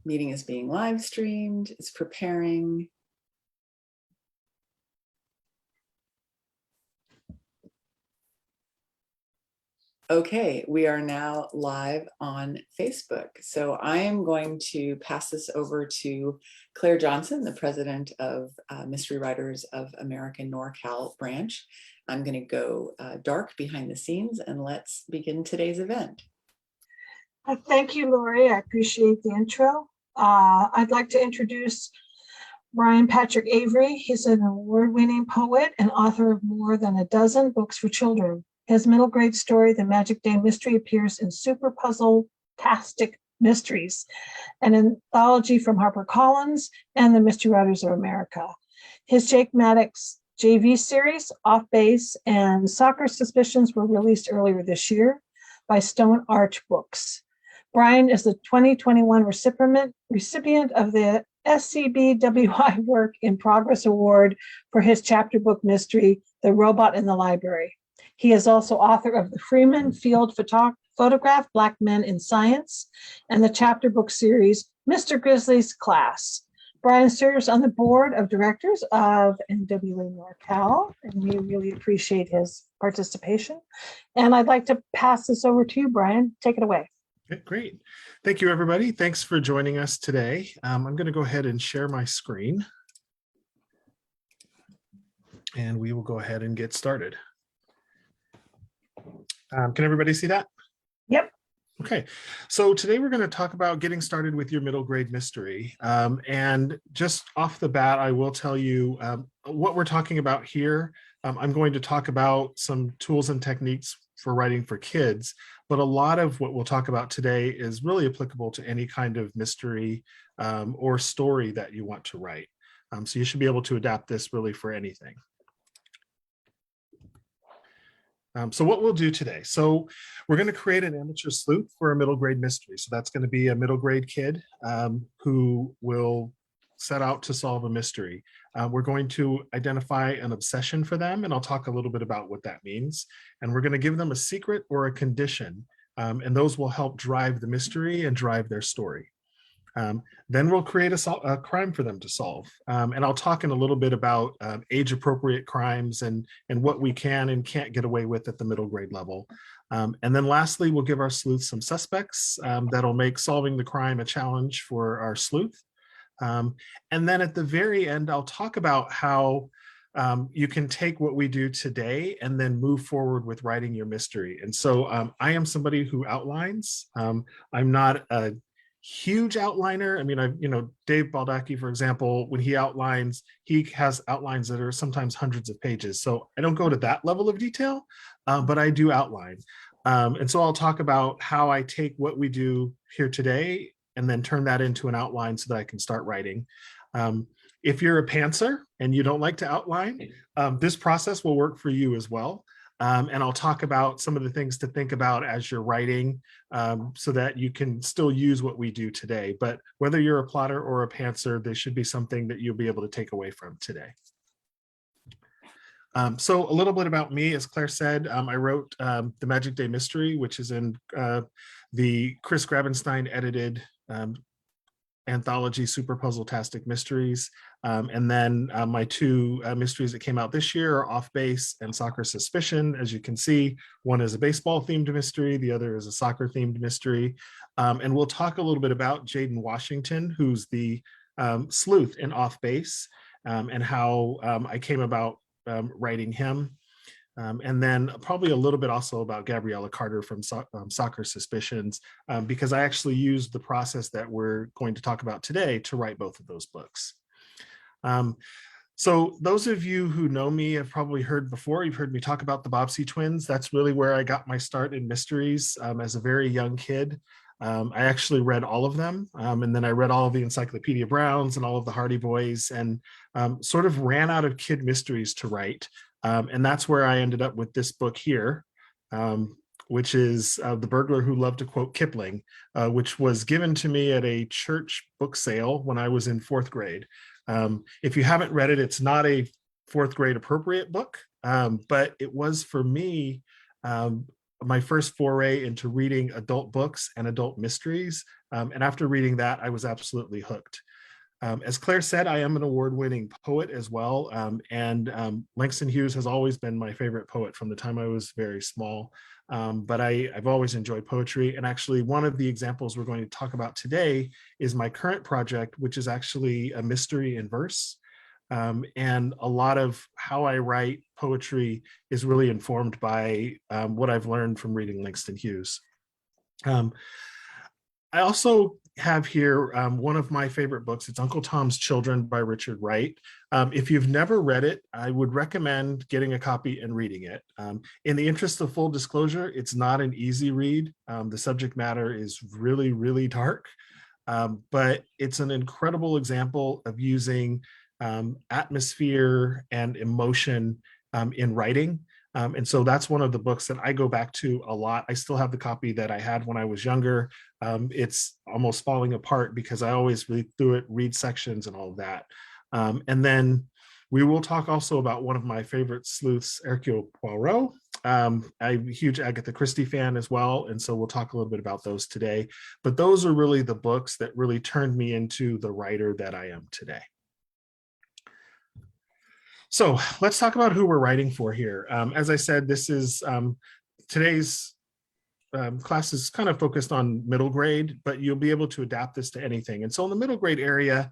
Meeting is being live streamed. It's preparing. Okay, we are now live on Facebook. So I am going to pass this over to Claire Johnson, the president of Mystery Writers of American NorCal branch. I'm going to go dark behind the scenes and let's begin today's event. Thank you, Lori. I appreciate the intro. I'd like to introduce Bryan Patrick Avery. He's an award-winning poet and author of more than a dozen books for children. His middle grade story, The Magic Day Mystery, appears in Super Puzzle-tastic Mysteries, an anthology from HarperCollins and the Mystery Writers of America. His Jake Maddox JV series, Off Base and Soccer Suspicions, were released earlier this year by Stone Arch Books. Bryan is the 2021 recipient of the SCBWI Work in Progress Award for his chapter book mystery, The Robot in the Library. He is also author of the Freeman Field Photograph, Black Men in Science, and the chapter book series, Mr. Grizzly's Class. Bryan serves on the board of directors of NWA NorCal, and we really appreciate his participation. And I'd like to pass this over to you, Bryan. Take it away. Okay, great. Thank you, everybody. Thanks for joining us today. I'm going to go ahead and share my screen, and we will go ahead and get started. Can everybody see that? Yep. Okay, so today we're going to talk about getting started with your middle grade mystery. And just off the bat, I will tell you what we're talking about here. I'm going to talk about some tools and techniques for writing for kids, but a lot of what we'll talk about today is really applicable to any kind of mystery or story that you want to write. So you should be able to adapt this really for anything. So what we'll do today, so we're going to create an amateur sleuth for a middle grade mystery. So that's going to be a middle grade kid who will set out to solve a mystery. We're going to identify an obsession for them, and I'll talk a little bit about what that means. And we're going to give them a secret or a condition, and those will help drive the mystery and drive their story. Then we'll create a crime for them to solve. And I'll talk in a little bit about age-appropriate crimes and what we can and can't get away with at the middle grade level. And then lastly, we'll give our sleuth some suspects that'll make solving the crime a challenge for our sleuth. And then at the very end, I'll talk about how you can take what we do today and then move forward with writing your mystery. And so I am somebody who outlines. I'm not a huge outliner. I mean, Dave Baldacci, for example, when he outlines, he has outlines that are sometimes hundreds of pages. So I don't go to that level of detail, but I do outline. And so I'll talk about how I take what we do here today and then turn that into an outline so that I can start writing. If you're a pantser and you don't like to outline, this process will work for you as well. And I'll talk about some of the things to think about as you're writing so that you can still use what we do today. But whether you're a plotter or a pantser, there should be something that you'll be able to take away from today. So a little bit about me, as Claire said, I wrote The Magic Day Mystery, which is in the Chris Grabenstein edited anthology Super Puzzle-tastic Mysteries. And then my two mysteries that came out this year are Off Base and Soccer Suspicion. As you can see, one is a baseball themed mystery, the other is a soccer themed mystery. And we'll talk a little bit about Jaden Washington, who's the sleuth in Off Base, and how I came about writing him. And then probably a little bit also about Gabriella Carter from Soccer Suspicions, because I actually used the process that we're going to talk about today to write both of those books. So those of you who know me have probably heard before, you've heard me talk about the Bobbsey twins. That's really where I got my start in mysteries as a very young kid. I actually read all of them, and then I read all of the Encyclopedia Browns and all of the Hardy Boys, and sort of ran out of kid mysteries to write. And that's where I ended up with this book here, which is The Burglar Who Loved to Quote Kipling, which was given to me at a church book sale when I was in 4th grade. If you haven't read it, it's not a 4th grade appropriate book, but it was for me my first foray into reading adult books and adult mysteries. And after reading that, I was absolutely hooked. As Claire said, I am an award-winning poet as well. Langston Hughes has always been my favorite poet from the time I was very small. But I've always enjoyed poetry. And actually, one of the examples we're going to talk about today is my current project, which is actually a mystery in verse. And a lot of how I write poetry is really informed by what I've learned from reading Langston Hughes. I also have here one of my favorite books. It's Uncle Tom's Children by Richard Wright. If you've never read it, I would recommend getting a copy and reading it. In the interest of full disclosure, it's not an easy read. The subject matter is really, really dark, but it's an incredible example of using atmosphere and emotion in writing. And so that's one of the books that I go back to a lot. I still have the copy that I had when I was younger. It's almost falling apart because I always read through it, read sections and all of that. And then we will talk also about one of my favorite sleuths, Hercule Poirot. I'm a huge Agatha Christie fan as well. And so we'll talk a little bit about those today. But those are really the books that really turned me into the writer that I am today. So let's talk about who we're writing for here. As I said, this is today's class is kind of focused on middle grade, but you'll be able to adapt this to anything. And so in the middle grade area,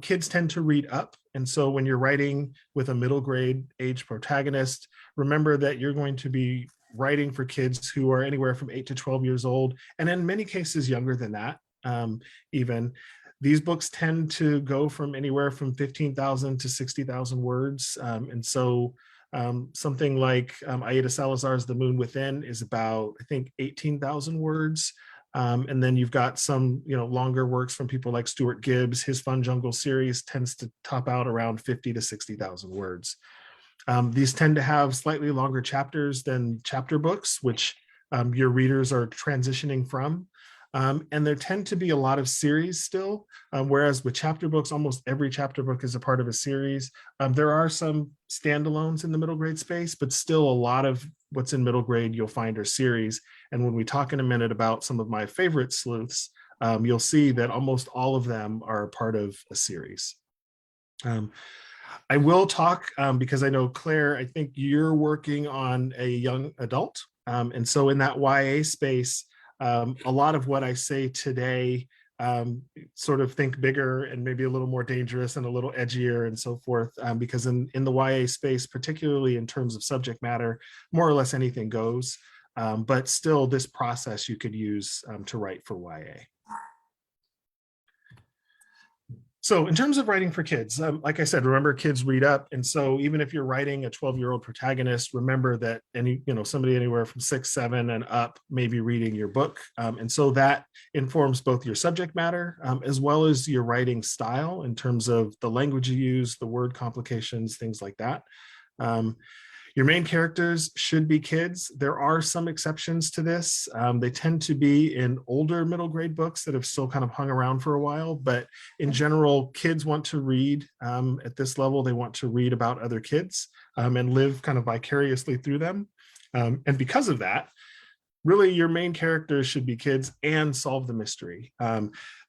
kids tend to read up. And so when you're writing with a middle grade age protagonist, remember that you're going to be writing for kids who are anywhere from 8 to 12 years old, and in many cases younger than that even. These books tend to go from anywhere from 15,000 to 60,000 words. And so something like Aida Salazar's The Moon Within is about, I think, 18,000 words. And then you've got some, longer works from people like Stuart Gibbs. His Fun Jungle series tends to top out around 50 to 60,000 words. These tend to have slightly longer chapters than chapter books, which your readers are transitioning from. And there tend to be a lot of series still, whereas with chapter books, almost every chapter book is a part of a series. There are some standalones in the middle grade space, but still a lot of what's in middle grade you'll find are series. And when we talk in a minute about some of my favorite sleuths, you'll see that almost all of them are a part of a series. I will talk because I know, Claire, I think you're working on a young adult. And so in that YA space, a lot of what I say today, sort of think bigger and maybe a little more dangerous and a little edgier and so forth, because in the YA space, particularly in terms of subject matter, more or less anything goes. But still, this process you could use to write for YA. So in terms of writing for kids, like I said, remember, kids read up. And so even if you're writing a 12-year-old protagonist, remember that somebody anywhere from 6, 7 and up may be reading your book. And so that informs both your subject matter as well as your writing style in terms of the language you use, the word complications, things like that. Your main characters should be kids. There are some exceptions to this. They tend to be in older middle grade books that have still kind of hung around for a while, but in general, kids want to read at this level. They want to read about other kids and live kind of vicariously through them. And because of that, really, your main characters should be kids and solve the mystery.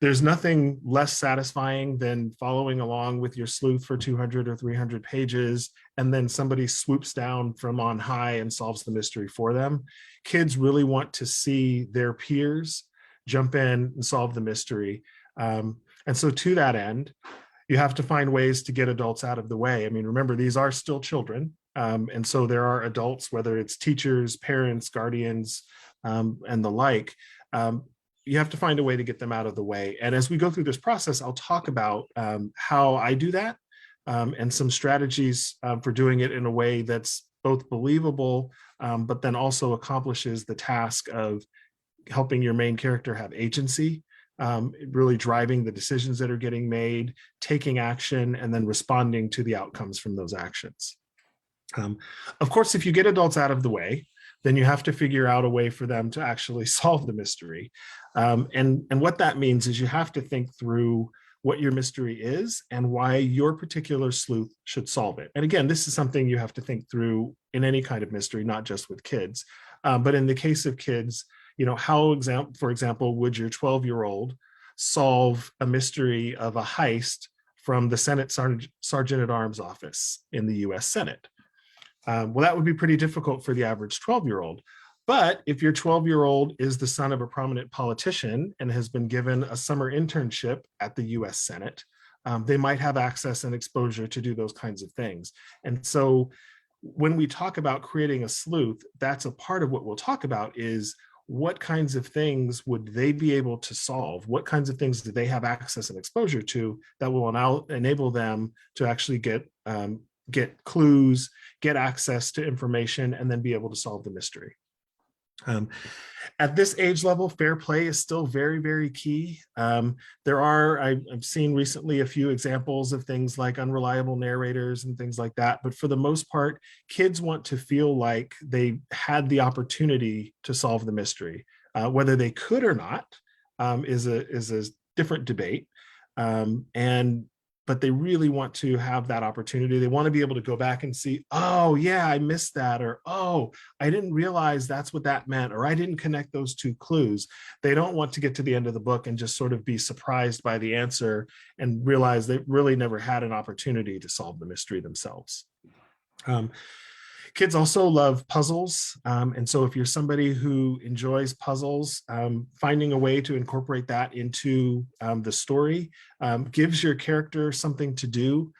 There's nothing less satisfying than following along with your sleuth for 200 or 300 pages, and then somebody swoops down from on high and solves the mystery for them. Kids really want to see their peers jump in and solve the mystery. And so to that end, you have to find ways to get adults out of the way. I mean, remember, these are still children. And so there are adults, whether it's teachers, parents, guardians, and the like. You have to find a way to get them out of the way. And as we go through this process, I'll talk about how I do that and some strategies for doing it in a way that's both believable, but then also accomplishes the task of helping your main character have agency, really driving the decisions that are getting made, taking action, and then responding to the outcomes from those actions. Of course, if you get adults out of the way, then you have to figure out a way for them to actually solve the mystery. And what that means is you have to think through what your mystery is and why your particular sleuth should solve it. And again, this is something you have to think through in any kind of mystery, not just with kids. But in the case of kids, for example, would your 12-year-old solve a mystery of a heist from the Senate Sergeant at Arms office in the US Senate? Well, that would be pretty difficult for the average 12-year-old. But if your 12-year-old is the son of a prominent politician and has been given a summer internship at the US Senate, they might have access and exposure to do those kinds of things. And so when we talk about creating a sleuth, that's a part of what we'll talk about is what kinds of things would they be able to solve? What kinds of things do they have access and exposure to that will enable them to actually get clues, get access to information, and then be able to solve the mystery. At this age level, fair play is still very, very key. I've seen recently a few examples of things like unreliable narrators and things like that. But for the most part, kids want to feel like they had the opportunity to solve the mystery. Whether they could or not is a different debate. But they really want to have that opportunity. They want to be able to go back and see, oh yeah, I missed that, or oh, I didn't realize that's what that meant, or I didn't connect those two clues. They don't want to get to the end of the book and just sort of be surprised by the answer and realize they really never had an opportunity to solve the mystery themselves. Kids also love puzzles. And so if you're somebody who enjoys puzzles, finding a way to incorporate that into the story gives your character something to do.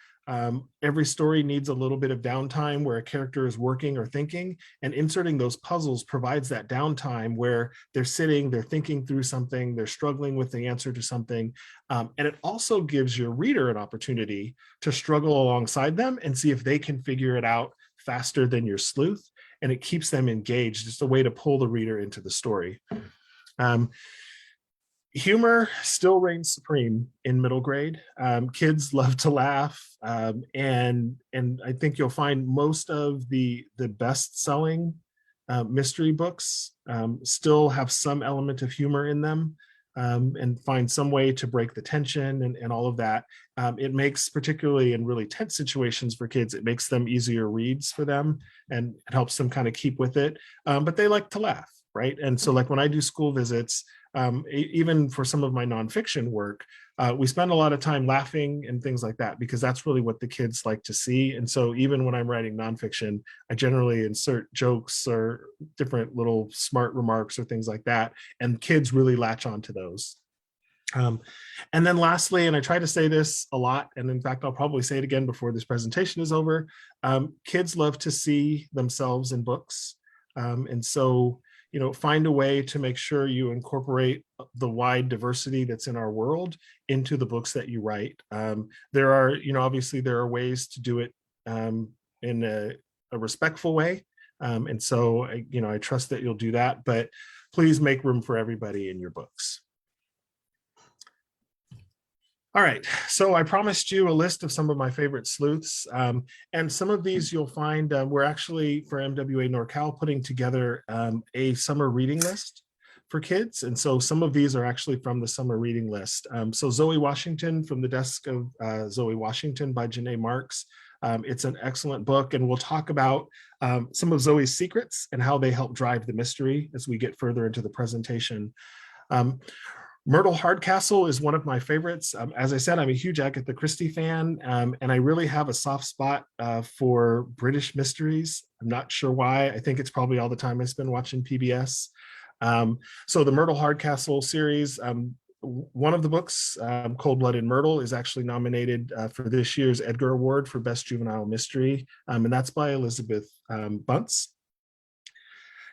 Every story needs a little bit of downtime where a character is working or thinking, and inserting those puzzles provides that downtime where they're sitting, they're thinking through something, they're struggling with the answer to something. And it also gives your reader an opportunity to struggle alongside them and see if they can figure it out faster than your sleuth, and it keeps them engaged. It's a way to pull the reader into the story. Humor still reigns supreme in middle grade. Kids love to laugh, and I think you'll find most of the best-selling mystery books still have some element of humor in them, and find some way to break the tension and all of that. It makes, particularly in really tense situations for kids, it makes them easier reads for them, and it helps them kind of keep with it. But they like to laugh, right? And so like when I do school visits, even for some of my nonfiction work, we spend a lot of time laughing and things like that, because that's really what the kids like to see. And so even when I'm writing nonfiction, I generally insert jokes or different little smart remarks or things like that, and kids really latch onto those. And then lastly, and I try to say this a lot, and in fact, I'll probably say it again before this presentation is over, kids love to see themselves in books. And so, find a way to make sure you incorporate the wide diversity that's in our world into the books that you write. There are, obviously there are ways to do it in a respectful way. And so, I trust that you'll do that, but please make room for everybody in your books. All right, so I promised you a list of some of my favorite sleuths, and some of these you'll find we're actually, for MWA NorCal, putting together a summer reading list for kids, and so some of these are actually from the summer reading list. So Zoe Washington, From the Desk of Zoe Washington by Janae Marks. It's an excellent book, and we'll talk about some of Zoe's secrets and how they help drive the mystery as we get further into the presentation. Myrtle Hardcastle is one of my favorites. As I said, I'm a huge Agatha Christie fan, and I really have a soft spot for British mysteries. I'm not sure why. I think it's probably all the time I spend watching PBS. So the Myrtle Hardcastle series, one of the books, Cold Blooded Myrtle, is actually nominated for this year's Edgar Award for Best Juvenile Mystery, and that's by Elizabeth Bunce.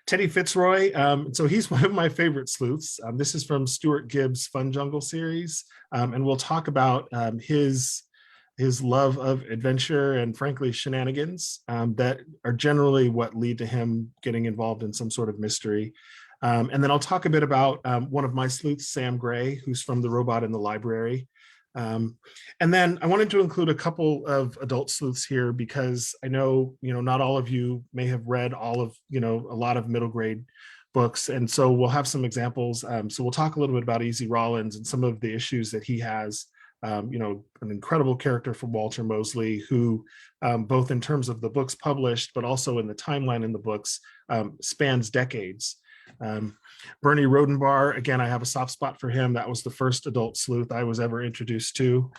Teddy Fitzroy, so he's one of my favorite sleuths. This is from Stuart Gibbs' Fun Jungle series, and we'll talk about his love of adventure and, frankly, shenanigans that are generally what lead to him getting involved in some sort of mystery. And then I'll talk a bit about one of my sleuths, Sam Gray, who's from The Robot in the Library. And then I wanted to include a couple of adult sleuths here, because I know, not all of you may have read all of, a lot of middle grade books. And so we'll have some examples. So we'll talk a little bit about Easy Rollins and some of the issues that he has an incredible character from Walter Mosley, who both in terms of the books published, but also in the timeline in the books, spans decades. Bernie Rodenbar, again, I have a soft spot for him. That was the first adult sleuth I was ever introduced to.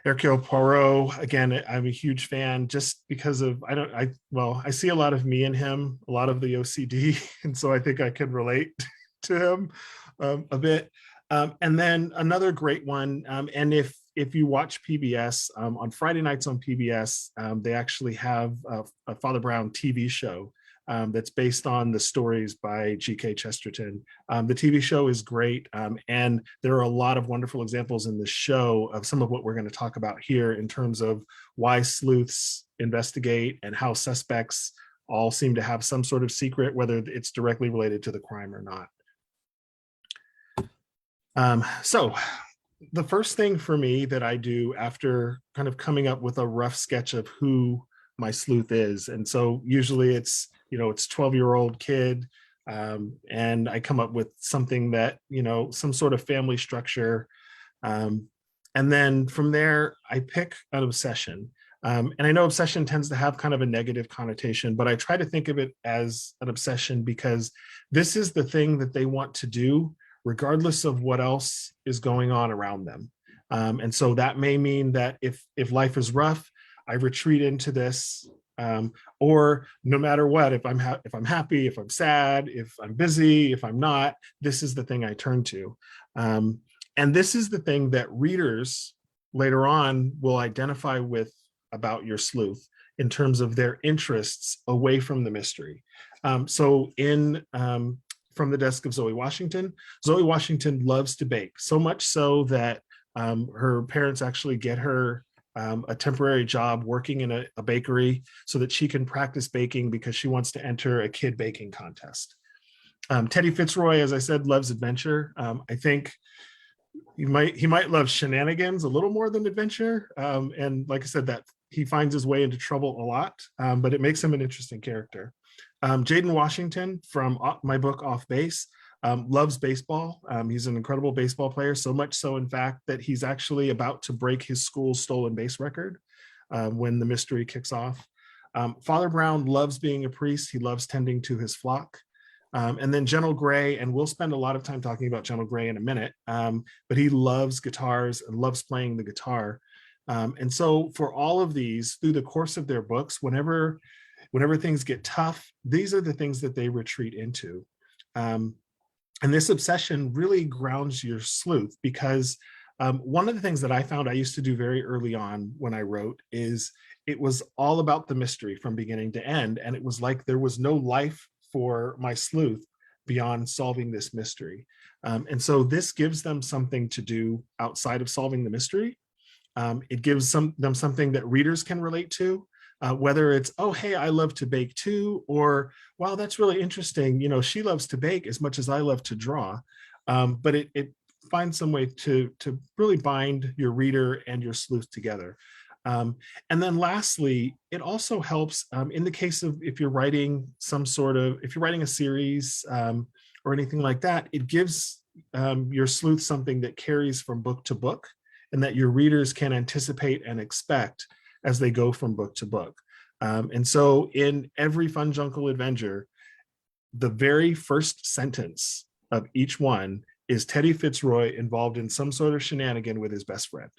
Hercule Poirot, again, I'm a huge fan just because of, I see a lot of me in him, a lot of the OCD. And so I think I can relate to him a bit. And then another great one, and if you watch PBS, on Friday nights on PBS, they actually have a Father Brown TV show that's based on the stories by G.K. Chesterton. The TV show is great, and there are a lot of wonderful examples in the show of some of what we're going to talk about here in terms of why sleuths investigate and how suspects all seem to have some sort of secret, whether it's directly related to the crime or not. So the first thing for me that I do after kind of coming up with a rough sketch of who my sleuth is, and so usually it's 12-year-old kid, and I come up with something that, some sort of family structure, and then from there I pick an obsession. And I know obsession tends to have kind of a negative connotation, but I try to think of it as an obsession because this is the thing that they want to do regardless of what else is going on around them. And so that may mean that if life is rough, I retreat into this, or no matter what, if I'm happy, if I'm sad, if I'm busy, if I'm not, this is the thing I turn to. And this is the thing that readers later on will identify with about your sleuth in terms of their interests away from the mystery. So from the desk of Zoe Washington loves to bake, so much so that her parents actually get her a temporary job working in a bakery so that she can practice baking because she wants to enter a kid baking contest. Teddy Fitzroy, as I said, loves adventure. I think he might love shenanigans a little more than adventure. And like I said, that he finds his way into trouble a lot, but it makes him an interesting character. Jaden Washington from my book Off Base loves baseball. He's an incredible baseball player, so much so, in fact, that he's actually about to break his school's stolen base record when the mystery kicks off. Father Brown loves being a priest. He loves tending to his flock. And then General Gray, and we'll spend a lot of time talking about General Gray in a minute, but he loves guitars and loves playing the guitar. And so for all of these, through the course of their books, whenever things get tough, these are the things that they retreat into. And this obsession really grounds your sleuth because one of the things that I found I used to do very early on when I wrote is it was all about the mystery from beginning to end. And it was like there was no life for my sleuth beyond solving this mystery. And so this gives them something to do outside of solving the mystery. It gives them something that readers can relate to. Whether it's, oh, hey, I love to bake too, or, wow, that's really interesting. She loves to bake as much as I love to draw. But it finds some way to really bind your reader and your sleuth together. And then lastly, it also helps in the case of if you're writing a series or anything like that, it gives your sleuth something that carries from book to book and that your readers can anticipate and expect as they go from book to book. And so in every Funjuncle Adventure, the very first sentence of each one is Teddy Fitzroy involved in some sort of shenanigan with his best friend.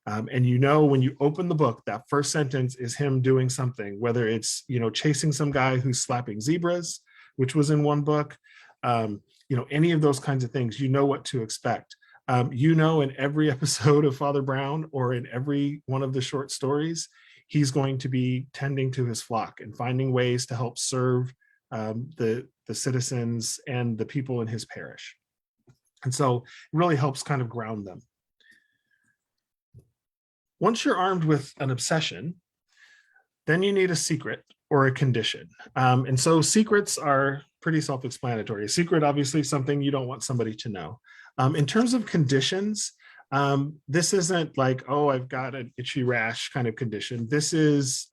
And when you open the book, that first sentence is him doing something, whether it's, chasing some guy who's slapping zebras, which was in one book, any of those kinds of things, what to expect. In every episode of Father Brown or in every one of the short stories, he's going to be tending to his flock and finding ways to help serve the citizens and the people in his parish. And so it really helps kind of ground them. Once you're armed with an obsession, then you need a secret or a condition. And so secrets are pretty self-explanatory. A secret, obviously, something you don't want somebody to know. In terms of conditions, this isn't like, oh, I've got an itchy rash kind of condition. This is,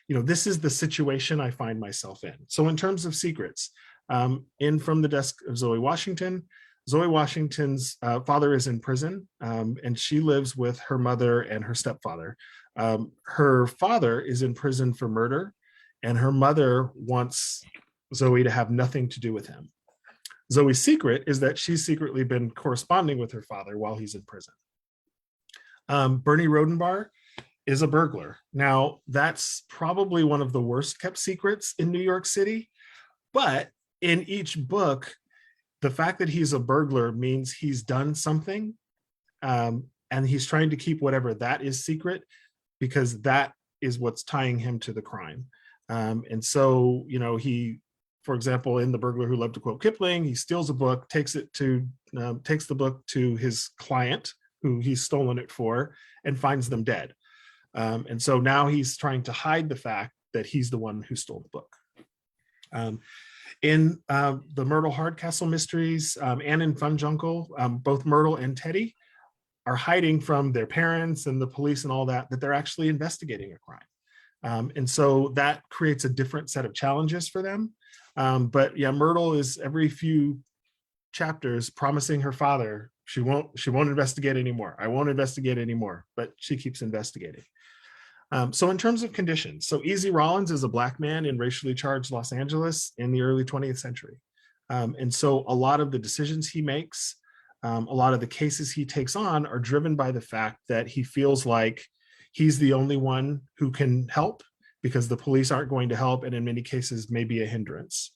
this is the situation I find myself in. So in terms of secrets, from the desk of Zoe Washington Zoe Washington's father is in prison, and she lives with her mother and her stepfather. Her father is in prison for murder, and her mother wants Zoe to have nothing to do with him. Zoe's secret is that she's secretly been corresponding with her father while he's in prison. Bernie Rodenbar is a burglar. Now, that's probably one of the worst kept secrets in New York City, but in each book, the fact that he's a burglar means he's done something, and he's trying to keep whatever that is secret, because that is what's tying him to the crime. And so, he, for example, in The Burglar Who Loved to Quote Kipling, he steals a book, takes the book to his client, who he's stolen it for, and finds them dead. And so now he's trying to hide the fact that he's the one who stole the book. In the Myrtle Hardcastle mysteries and in Funjungle, both Myrtle and Teddy are hiding from their parents and the police and all that they're actually investigating a crime. And so that creates a different set of challenges for them. But yeah, Myrtle is every few chapters promising her father she won't investigate anymore. I won't investigate anymore, but she keeps investigating. So in terms of conditions, so Easy Rollins is a Black man in racially charged Los Angeles in the early 20th century. And so a lot of the decisions he makes, a lot of the cases he takes on are driven by the fact that he feels like he's the only one who can help, because the police aren't going to help, and in many cases may be a hindrance.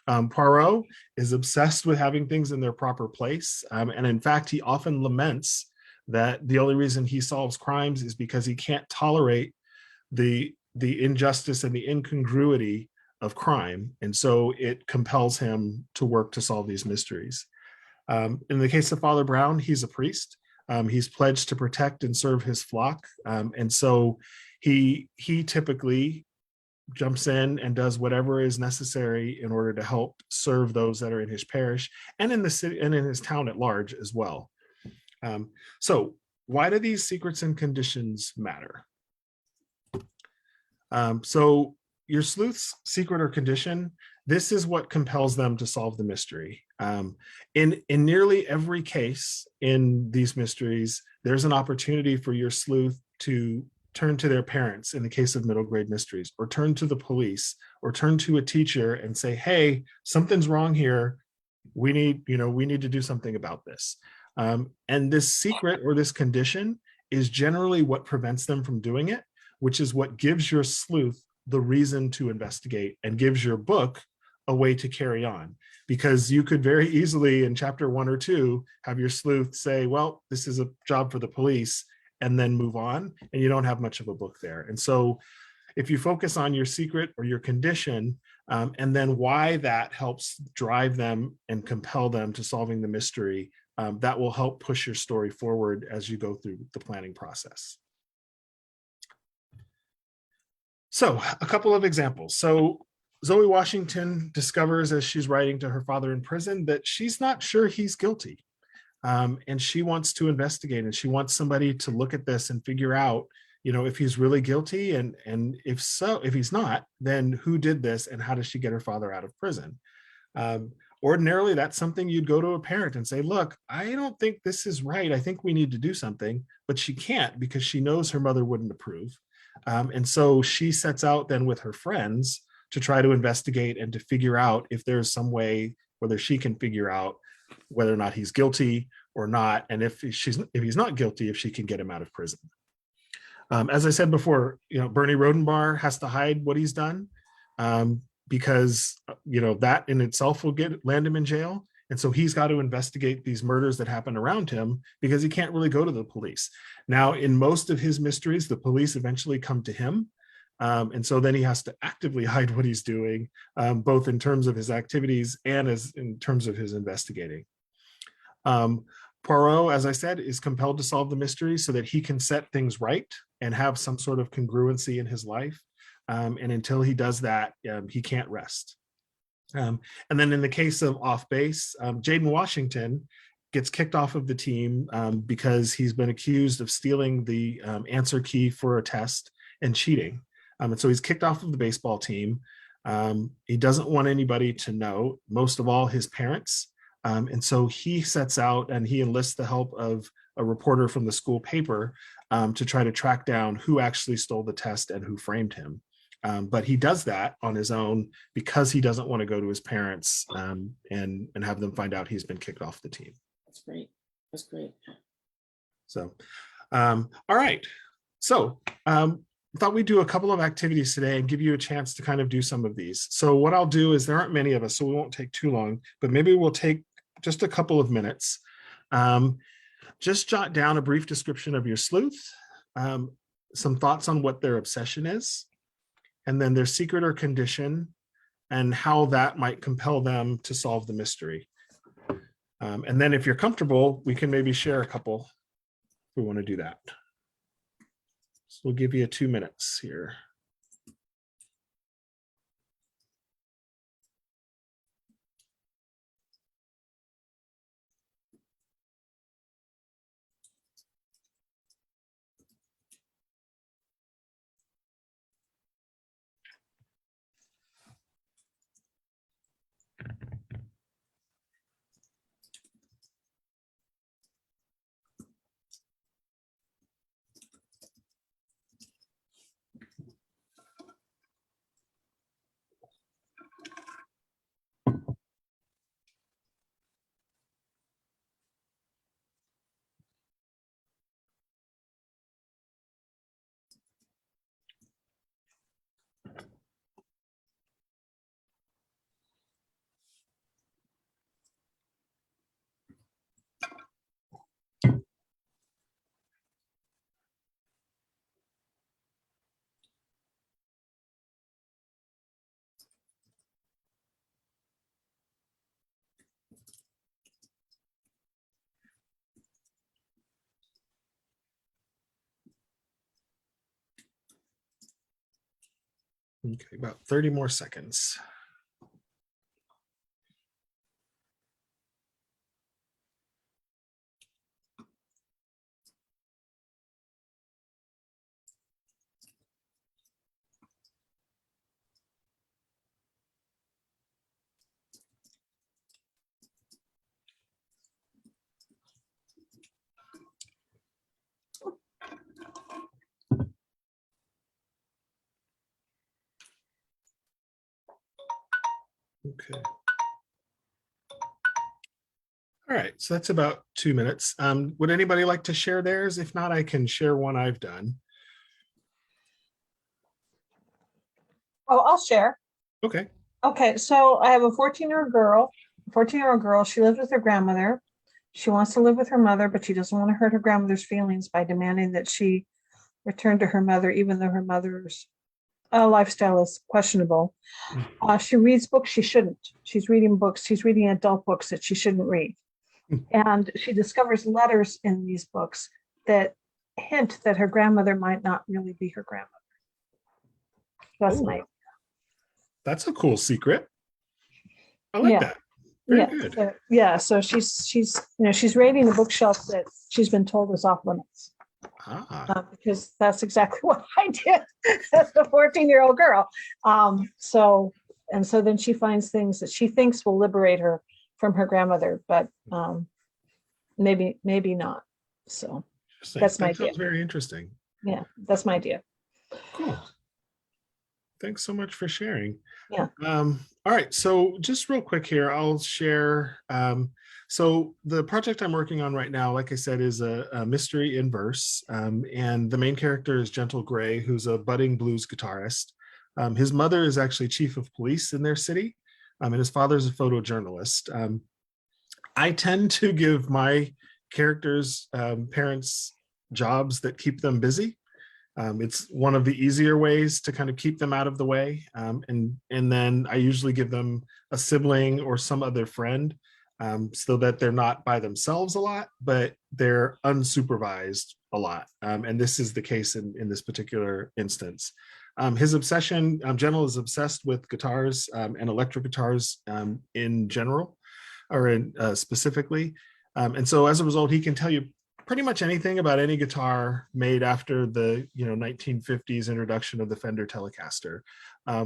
Poirot is obsessed with having things in their proper place. And in fact, he often laments that the only reason he solves crimes is because he can't tolerate the injustice and the incongruity of crime. And so it compels him to work to solve these mysteries. In the case of Father Brown, he's a priest. He's pledged to protect and serve his flock. And so he typically jumps in and does whatever is necessary in order to help serve those that are in his parish and in the city and in his town at large as well. So why do these secrets and conditions matter? So your sleuth's secret or condition, this is what compels them to solve the mystery. In nearly every case in these mysteries, there's an opportunity for your sleuth to turn to their parents in the case of middle grade mysteries, or turn to the police, or turn to a teacher and say, hey, something's wrong here. We need to do something about this. And this secret or this condition is generally what prevents them from doing it, which is what gives your sleuth the reason to investigate and gives your book a way to carry on. Because you could very easily in chapter 1 or 2 have your sleuth say, well, this is a job for the police, and then move on, and you don't have much of a book there. And so if you focus on your secret or your condition, and then why that helps drive them and compel them to solving the mystery, that will help push your story forward as you go through the planning process. So a couple of examples. So Zoe Washington discovers as she's writing to her father in prison that she's not sure he's guilty. And she wants to investigate, and she wants somebody to look at this and figure out, if he's really guilty, and if so, if he's not, then who did this and how does she get her father out of prison? Ordinarily, that's something you'd go to a parent and say, look, I don't think this is right. I think we need to do something, but she can't because she knows her mother wouldn't approve. And so she sets out then with her friends to try to investigate and to figure out if there's some way whether she can figure out whether or not he's guilty or not, and if he's not guilty, if she can get him out of prison. As I said before, Bernie Rodenbar has to hide what he's done because that in itself will land him in jail, and so he's got to investigate these murders that happen around him because he can't really go to the police. Now, in most of his mysteries, the police eventually come to him. And so then he has to actively hide what he's doing, both in terms of his activities and in terms of his investigating. Poirot, as I said, is compelled to solve the mystery so that he can set things right and have some sort of congruency in his life. And until he does that, he can't rest. And then in the case of Off Base, Jaden Washington gets kicked off of the team because he's been accused of stealing the answer key for a test and cheating. And so he's kicked off of the baseball team. He doesn't want anybody to know, most of all his parents. And so he sets out and he enlists the help of a reporter from the school paper to try to track down who actually stole the test and who framed him. But he does that on his own because he doesn't want to go to his parents and have them find out he's been kicked off the team. That's great. That's great. So, all right. So, thought we'd do a couple of activities today and give you a chance to kind of do some of these. So what I'll do is there aren't many of us, so we won't take too long, but maybe we'll take just a couple of minutes. Just jot down a brief description of your sleuth, some thoughts on what their obsession is, and then their secret or condition, and how that might compel them to solve the mystery. And then if you're comfortable, we can maybe share a couple if we want to do that. So we'll give you 2 minutes here. Okay, about 30 more seconds. Okay. All right, so that's about 2 minutes. Would anybody like to share theirs? If not, I can share one I've done. Oh, I'll share. Okay. Okay, so I have a 14-year-old girl. 14-year-old girl. She lives with her grandmother. She wants to live with her mother, but she doesn't want to hurt her grandmother's feelings by demanding that she return to her mother, even though her mother's lifestyle is questionable. She reads books she shouldn't. She's reading books. She's reading adult books that she shouldn't read. And she discovers letters in these books that hint that her grandmother might not really be her grandmother. That's my. That's a cool secret. I like that. Very good. So she's raiding a bookshelf that she's been told is off limits. Because that's exactly what I did as a 14-year-old girl. So then she finds things that she thinks will liberate her from her grandmother, but maybe not. So that's my idea. Sounds very interesting. Yeah, that's my idea. Cool. Thanks so much for sharing. Yeah. All right. So just real quick here, I'll share. So the project I'm working on right now, like I said, is a mystery in verse. And the main character is Gentle Gray, who's a budding blues guitarist. His mother is actually chief of police in their city, and his father is a photojournalist. I tend to give my characters' parents jobs that keep them busy. It's one of the easier ways to kind of keep them out of the way. And then I usually give them a sibling or some other friend so that they're not by themselves a lot, but they're unsupervised a lot. And this is the case in this particular instance. His obsession, Gentle is obsessed with guitars and electric guitars in general, or specifically. And so as a result, he can tell you pretty much anything about any guitar made after the 1950s introduction of the Fender Telecaster,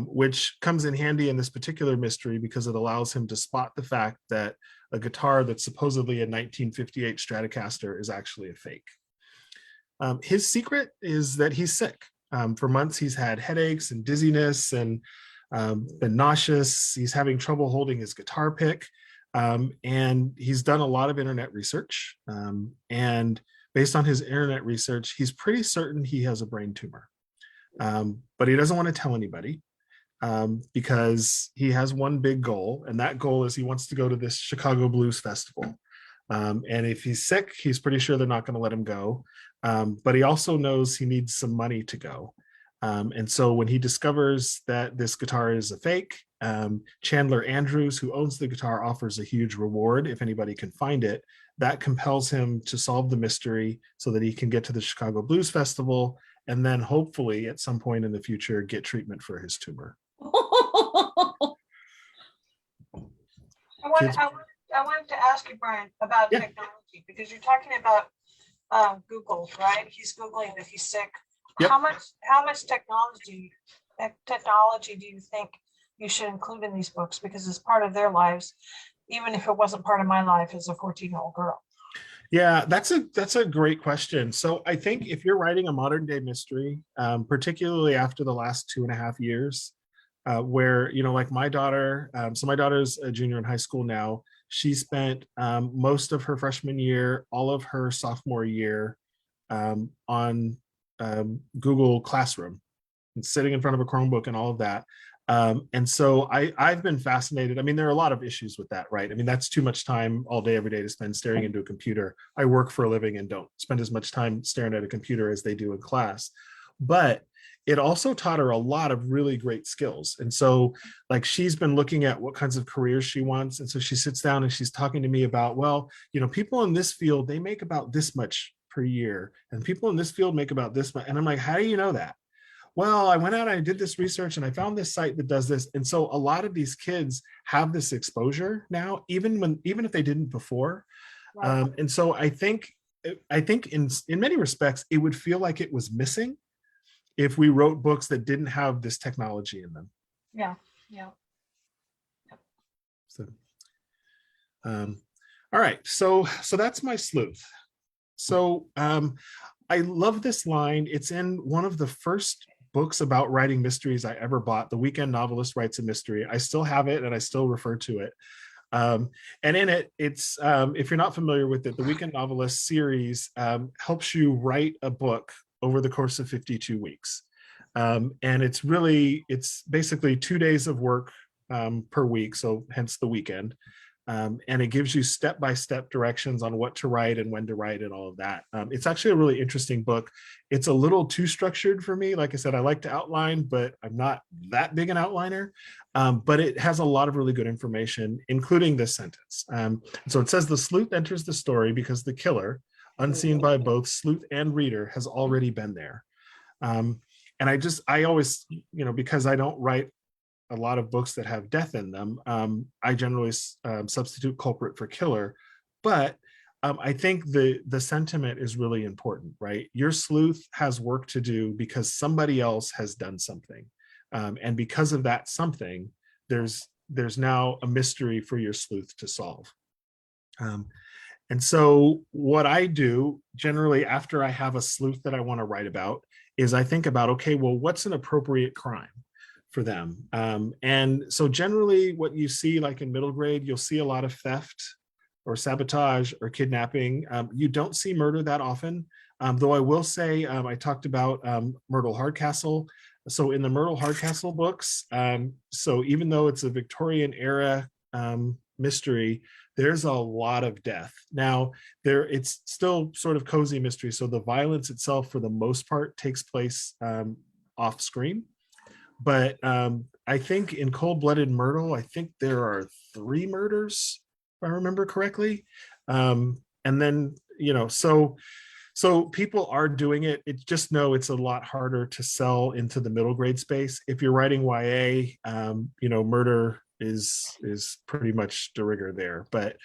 which comes in handy in this particular mystery because it allows him to spot the fact that a guitar that's supposedly a 1958 Stratocaster is actually a fake. His secret is that he's sick. For months, he's had headaches and dizziness and been nauseous. He's having trouble holding his guitar pick. And he's done a lot of internet research. And based on his internet research, he's pretty certain he has a brain tumor. But he doesn't want to tell anybody because he has one big goal. And that goal is he wants to go to this Chicago Blues Festival. And if he's sick, he's pretty sure they're not going to let him go. But he also knows he needs some money to go. And so when he discovers that this guitar is a fake, Chandler Andrews, who owns the guitar, offers a huge reward if anybody can find it. That compels him to solve the mystery so that he can get to the Chicago Blues Festival and then hopefully at some point in the future get treatment for his tumor. I wanted to ask you, Bryan, about technology, because you're talking about Google, right? He's Googling that he's sick. Yep. How much technology do you think you should include in these books? Because it's part of their lives, even if it wasn't part of my life as a 14-year-old girl. Yeah, that's a great question. So I think if you're writing a modern day mystery, particularly after the last 2.5 years, where, like my daughter, so my daughter's a junior in high school now. She spent most of her freshman year, all of her sophomore year on Google Classroom and sitting in front of a Chromebook and all of that. And so I've been fascinated. I mean, there are a lot of issues with that, right? I mean, that's too much time all day, every day to spend staring into a computer. I work for a living and don't spend as much time staring at a computer as they do in class. But it also taught her a lot of really great skills. And so like she's been looking at what kinds of careers she wants. And so she sits down and she's talking to me about, well, people in this field, they make about this much per year. And people in this field make about this much. And I'm like, how do you know that? Well, I went out and I did this research and I found this site that does this. And so a lot of these kids have this exposure now, even if they didn't before. Right. And so I think in many respects, it would feel like it was missing if we wrote books that didn't have this technology in them. Yeah. So, all right. So that's my sleuth. So I love this line. It's in one of the first books about writing mysteries I ever bought. The Weekend Novelist Writes a Mystery. I still have it and I still refer to it. And in it, it's if you're not familiar with it, the Weekend Novelist series helps you write a book over the course of 52 weeks. And it's basically 2 days of work per week, so hence the weekend. And it gives you step-by-step directions on what to write and when to write and all of that. It's actually a really interesting book. It's a little too structured for me. Like I said, I like to outline, but I'm not that big an outliner. But it has a lot of really good information, including this sentence. So it says, the sleuth enters the story because the killer, unseen by both sleuth and reader, has already been there. And I always, because I don't write a lot of books that have death in them, I generally substitute culprit for killer. But I think the sentiment is really important, right? Your sleuth has work to do because somebody else has done something. And because of that something, there's now a mystery for your sleuth to solve. And so what I do generally after I have a sleuth that I want to write about is I think about, okay, well, what's an appropriate crime for them? And so generally what you see, like in middle grade, you'll see a lot of theft or sabotage or kidnapping. You don't see murder that often, though I will say, I talked about Myrtle Hardcastle. So in the Myrtle Hardcastle books, so even though it's a Victorian era mystery, there's a lot of death. Now, it's still sort of cozy mystery, so the violence itself, for the most part, takes place off screen. But I think in Cold-Blooded Myrtle, I think there are 3 murders, if I remember correctly. And then, so people are doing it. It's just it's a lot harder to sell into the middle grade space. If you're writing YA, murder is pretty much de rigueur there. But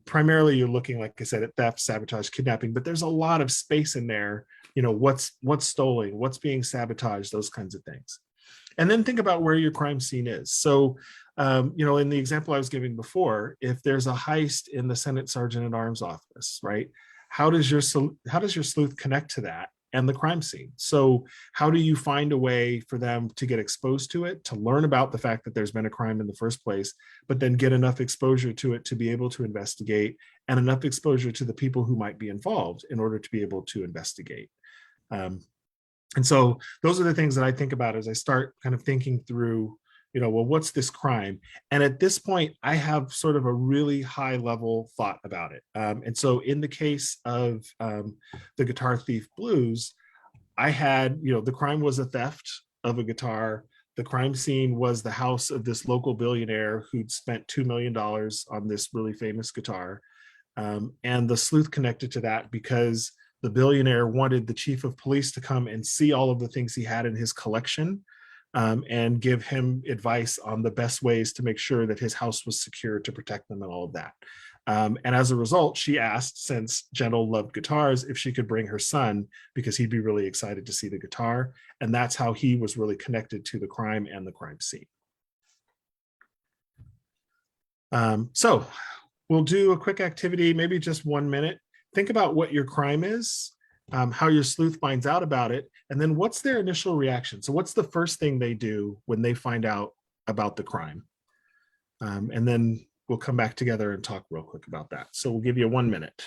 primarily you're looking, like I said, at theft, sabotage, kidnapping, but there's a lot of space in there. What's stolen, what's being sabotaged, those kinds of things. And then think about where your crime scene is. So, in the example I was giving before, if there's a heist in the Senate Sergeant at Arms office, right? How does your sleuth connect to that and the crime scene? So how do you find a way for them to get exposed to it, to learn about the fact that there's been a crime in the first place, but then get enough exposure to it to be able to investigate, and enough exposure to the people who might be involved in order to be able to investigate? And so those are the things that I think about as I start kind of thinking through, well, what's this crime? And at this point, I have sort of a really high level thought about it. And so in the case of the Guitar Thief Blues, I had, the crime was a theft of a guitar. The crime scene was the house of this local billionaire who'd spent $2 million on this really famous guitar. And the sleuth connected to that because the billionaire wanted the chief of police to come and see all of the things he had in his collection, and give him advice on the best ways to make sure that his house was secure to protect them and all of that. And as a result, she asked, since Jentel loved guitars, if she could bring her son because he'd be really excited to see the guitar. And that's how he was really connected to the crime and the crime scene. So we'll do a quick activity, maybe just 1 minute. Think about what your crime is, how your sleuth finds out about it, and then what's their initial reaction. So what's the first thing they do when they find out about the crime? And then we'll come back together and talk real quick about that. So we'll give you 1 minute.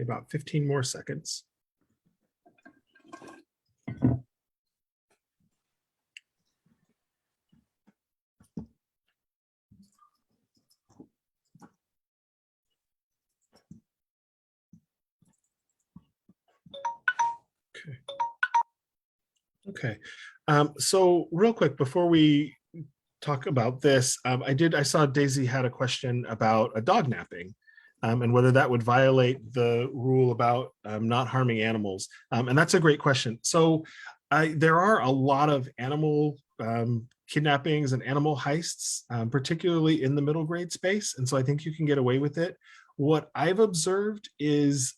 About 15 more seconds. Okay. So real quick, before we talk about this, I saw Daisy had a question about a dog napping, and whether that would violate the rule about not harming animals. And that's a great question. So there are a lot of animal kidnappings and animal heists, particularly in the middle grade space. And so I think you can get away with it. What I've observed is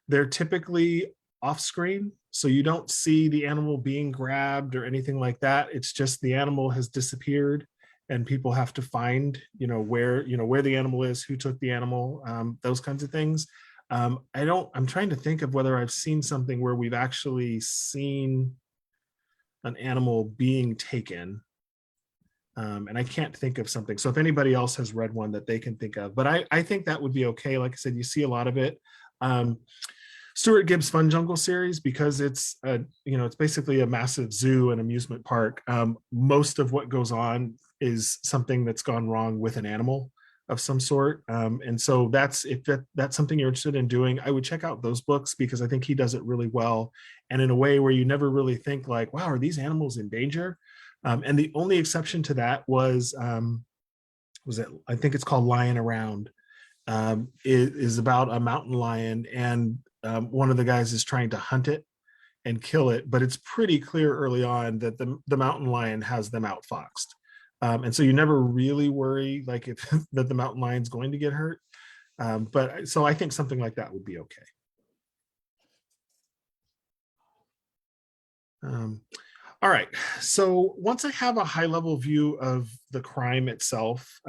they're typically off screen. So you don't see the animal being grabbed or anything like that. It's just the animal has disappeared and people have to find, where the animal is, who took the animal, those kinds of things. I'm trying to think of whether I've seen something where we've actually seen an animal being taken. And I can't think of something. So if anybody else has read one that they can think of, but I think that would be okay. Like I said, you see a lot of it. Stuart Gibbs Fun Jungle series, because it's basically a massive zoo and amusement park. Most of what goes on is something that's gone wrong with an animal of some sort. And so that's something you're interested in doing, I would check out those books, because I think he does it really well. And in a way where you never really think like, wow, are these animals in danger? And the only exception to that was I think it's called Lion Around. It is about a mountain lion, and one of the guys is trying to hunt it and kill it, but it's pretty clear early on that the mountain lion has them outfoxed. And so you never really worry like if that the mountain lion's going to get hurt. But so I think something like that would be okay. All right, so once I have a high level view of the crime itself,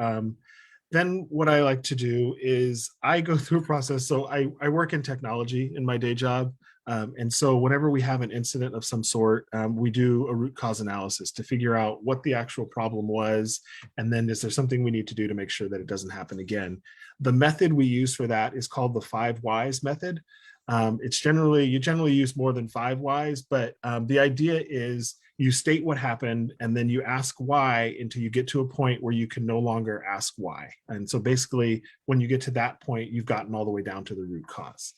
then what I like to do is I go through a process. So I work in technology in my day job. And so whenever we have an incident of some sort, we do a root cause analysis to figure out what the actual problem was, and then is there something we need to do to make sure that it doesn't happen again. The method we use for that is called the 5 whys method. You generally use more than 5 whys, but the idea is you state what happened and then you ask why until you get to a point where you can no longer ask why. And so basically, when you get to that point, you've gotten all the way down to the root cause.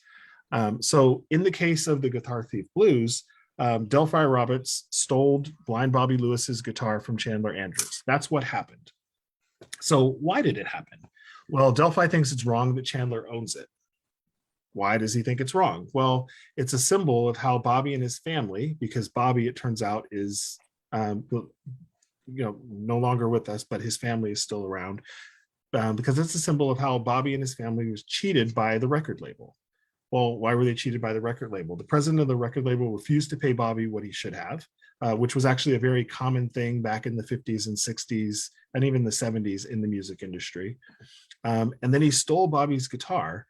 So in the case of the Guitar Thief Blues, Delphi Roberts stole Blind Bobby Lewis's guitar from Chandler Andrews. That's what happened. So why did it happen? Well, Delphi thinks it's wrong that Chandler owns it. Why does he think it's wrong? Well, it's a symbol of how Bobby and his family, because Bobby, it turns out, is no longer with us, but his family is still around, because it's a symbol of how Bobby and his family was cheated by the record label. Well, why were they cheated by the record label? The president of the record label refused to pay Bobby what he should have, which was actually a very common thing back in the 50s and 60s and even the 70s in the music industry. And then he stole Bobby's guitar.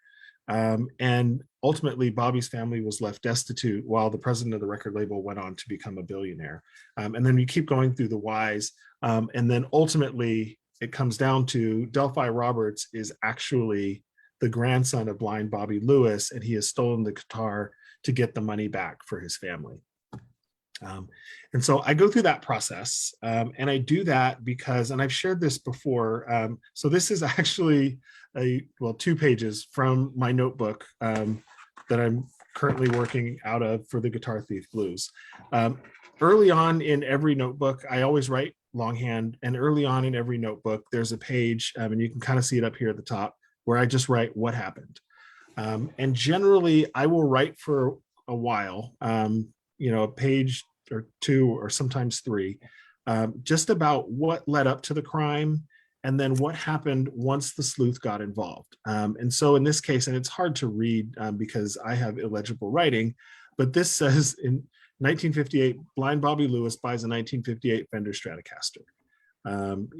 And ultimately, Bobby's family was left destitute while the president of the record label went on to become a billionaire. And then we keep going through the whys. And then ultimately, it comes down to Delphi Roberts is actually the grandson of Blind Bobby Lewis, and he has stolen the guitar to get the money back for his family. And so I go through that process, and I do that because, and I've shared this before, so this is actually 2 pages from my notebook that I'm currently working out of for the Guitar Thief Blues. Early on in every notebook, I always write longhand, and early on in every notebook, there's a page, and you can kind of see it up here at the top, where I just write what happened. And generally, I will write for a while, a page or 2 or sometimes 3, just about what led up to the crime and then what happened once the sleuth got involved. And so in this case, and it's hard to read because I have illegible writing, but this says in 1958, Blind Bobby Lewis buys a 1958 Fender Stratocaster.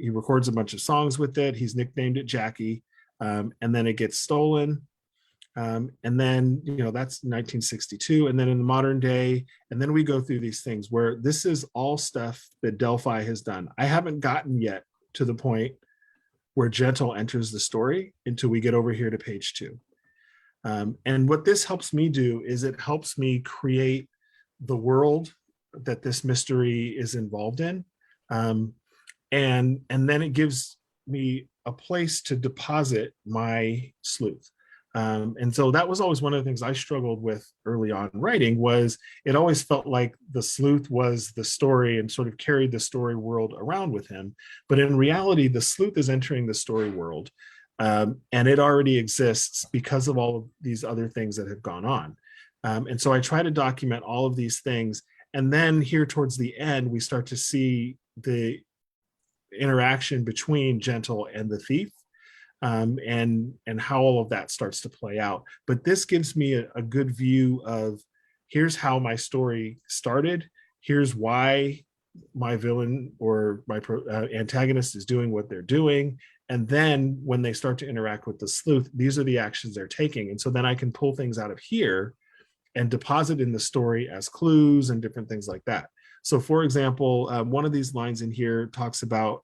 He records a bunch of songs with it. He's nicknamed it Jackie. And then it gets stolen. And then, that's 1962. And then in the modern day, and then we go through these things where this is all stuff that Delphi has done. I haven't gotten yet to the point where Gentle enters the story until we get over here to page 2. And what this helps me do is it helps me create the world that this mystery is involved in. And then it gives me a place to deposit my sleuth. And so that was always one of the things I struggled with early on writing, was it always felt like the sleuth was the story and sort of carried the story world around with him. But in reality, the sleuth is entering the story world, and it already exists because of all of these other things that have gone on. And so I try to document all of these things. And then here towards the end, we start to see the interaction between Gentle and the thief, and how all of that starts to play out. But this gives me a good view of, here's how my story started, here's why my villain or my antagonist is doing what they're doing, and then when they start to interact with the sleuth, these are the actions they're taking. And so then I can pull things out of here and deposit in the story as clues and different things like that. So for example, one of these lines in here talks about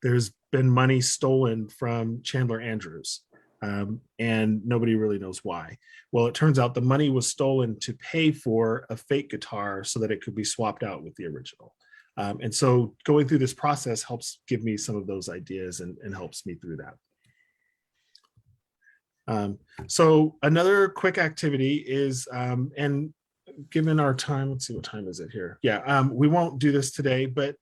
there's been money stolen from Chandler Andrews, and nobody really knows why. Well, it turns out the money was stolen to pay for a fake guitar so that it could be swapped out with the original. And so going through this process helps give me some of those ideas and helps me through that. So another quick activity is, and given our time, let's see, what time is it here? Yeah, we won't do this today, but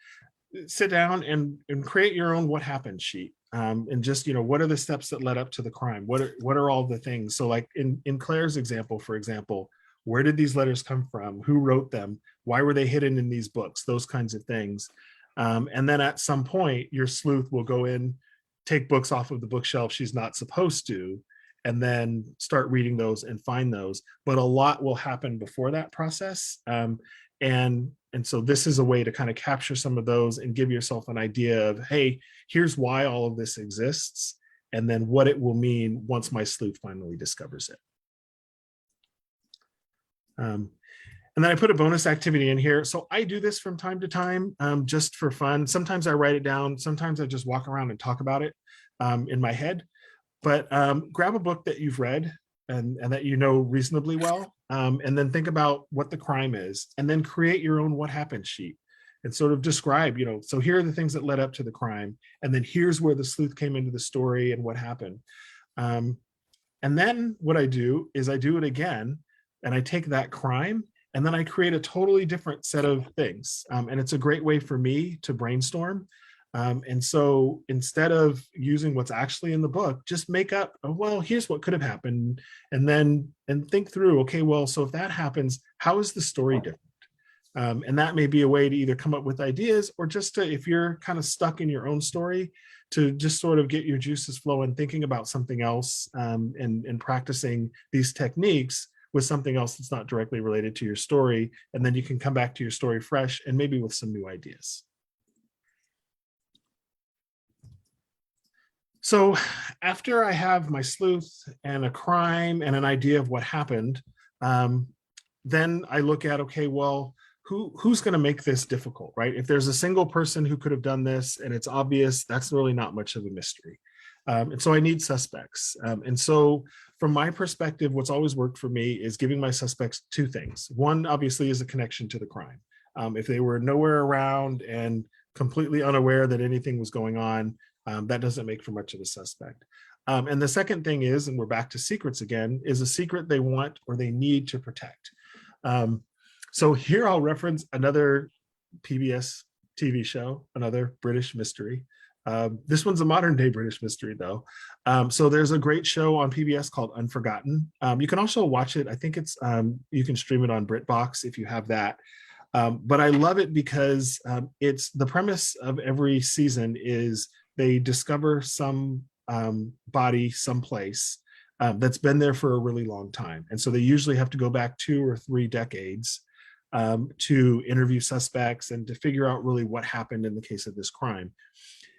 sit down and create your own what happened sheet, and just, what are the steps that led up to the crime? What are all the things? So like in Claire's example, for example, where did these letters come from? Who wrote them? Why were they hidden in these books? Those kinds of things. And then at some point, your sleuth will go in, take books off of the bookshelf she's not supposed to, and then start reading those and find those. But a lot will happen before that process. And so this is a way to kind of capture some of those and give yourself an idea of, hey, here's why all of this exists, and then what it will mean once my sleuth finally discovers it. Um, and then I put a bonus activity in here. So I do this from time to time, just for fun. Sometimes I write it down. Sometimes I just walk around and talk about it in my head. But grab a book that you've read and that you know reasonably well, and then think about what the crime is, and then create your own what happened sheet and sort of describe, so here are the things that led up to the crime, and then here's where the sleuth came into the story and what happened. And then what I do is I do it again, and I take that crime and then I create a totally different set of things. And it's a great way for me to brainstorm. And so instead of using what's actually in the book, just make up, oh, well, here's what could have happened. And think through, okay, well, so if that happens, how is the story different? And that may be a way to either come up with ideas, or just to, if you're kind of stuck in your own story, to just sort of get your juices flowing, thinking about something else, and practicing these techniques with something else that's not directly related to your story. And then you can come back to your story fresh and maybe with some new ideas. So after I have my sleuth and a crime and an idea of what happened, then I look at, okay, well, who's going to make this difficult, right? If there's a single person who could have done this and it's obvious, that's really not much of a mystery. And so I need suspects. And so from my perspective, what's always worked for me is giving my suspects two things. One, obviously, is a connection to the crime. If they were nowhere around and completely unaware that anything was going on, that doesn't make for much of a suspect. And the second thing is, and we're back to secrets again, is a secret they want or they need to protect. So here I'll reference another PBS TV show, another British mystery. This one's a modern day British mystery though. So there's a great show on PBS called Unforgotten. You can also watch it. I think it's, you can stream it on BritBox if you have that. But I love it because it's the premise of every season is they discover some body someplace that's been there for a really long time. And so they usually have to go back 2 or 3 decades to interview suspects and to figure out really what happened in the case of this crime.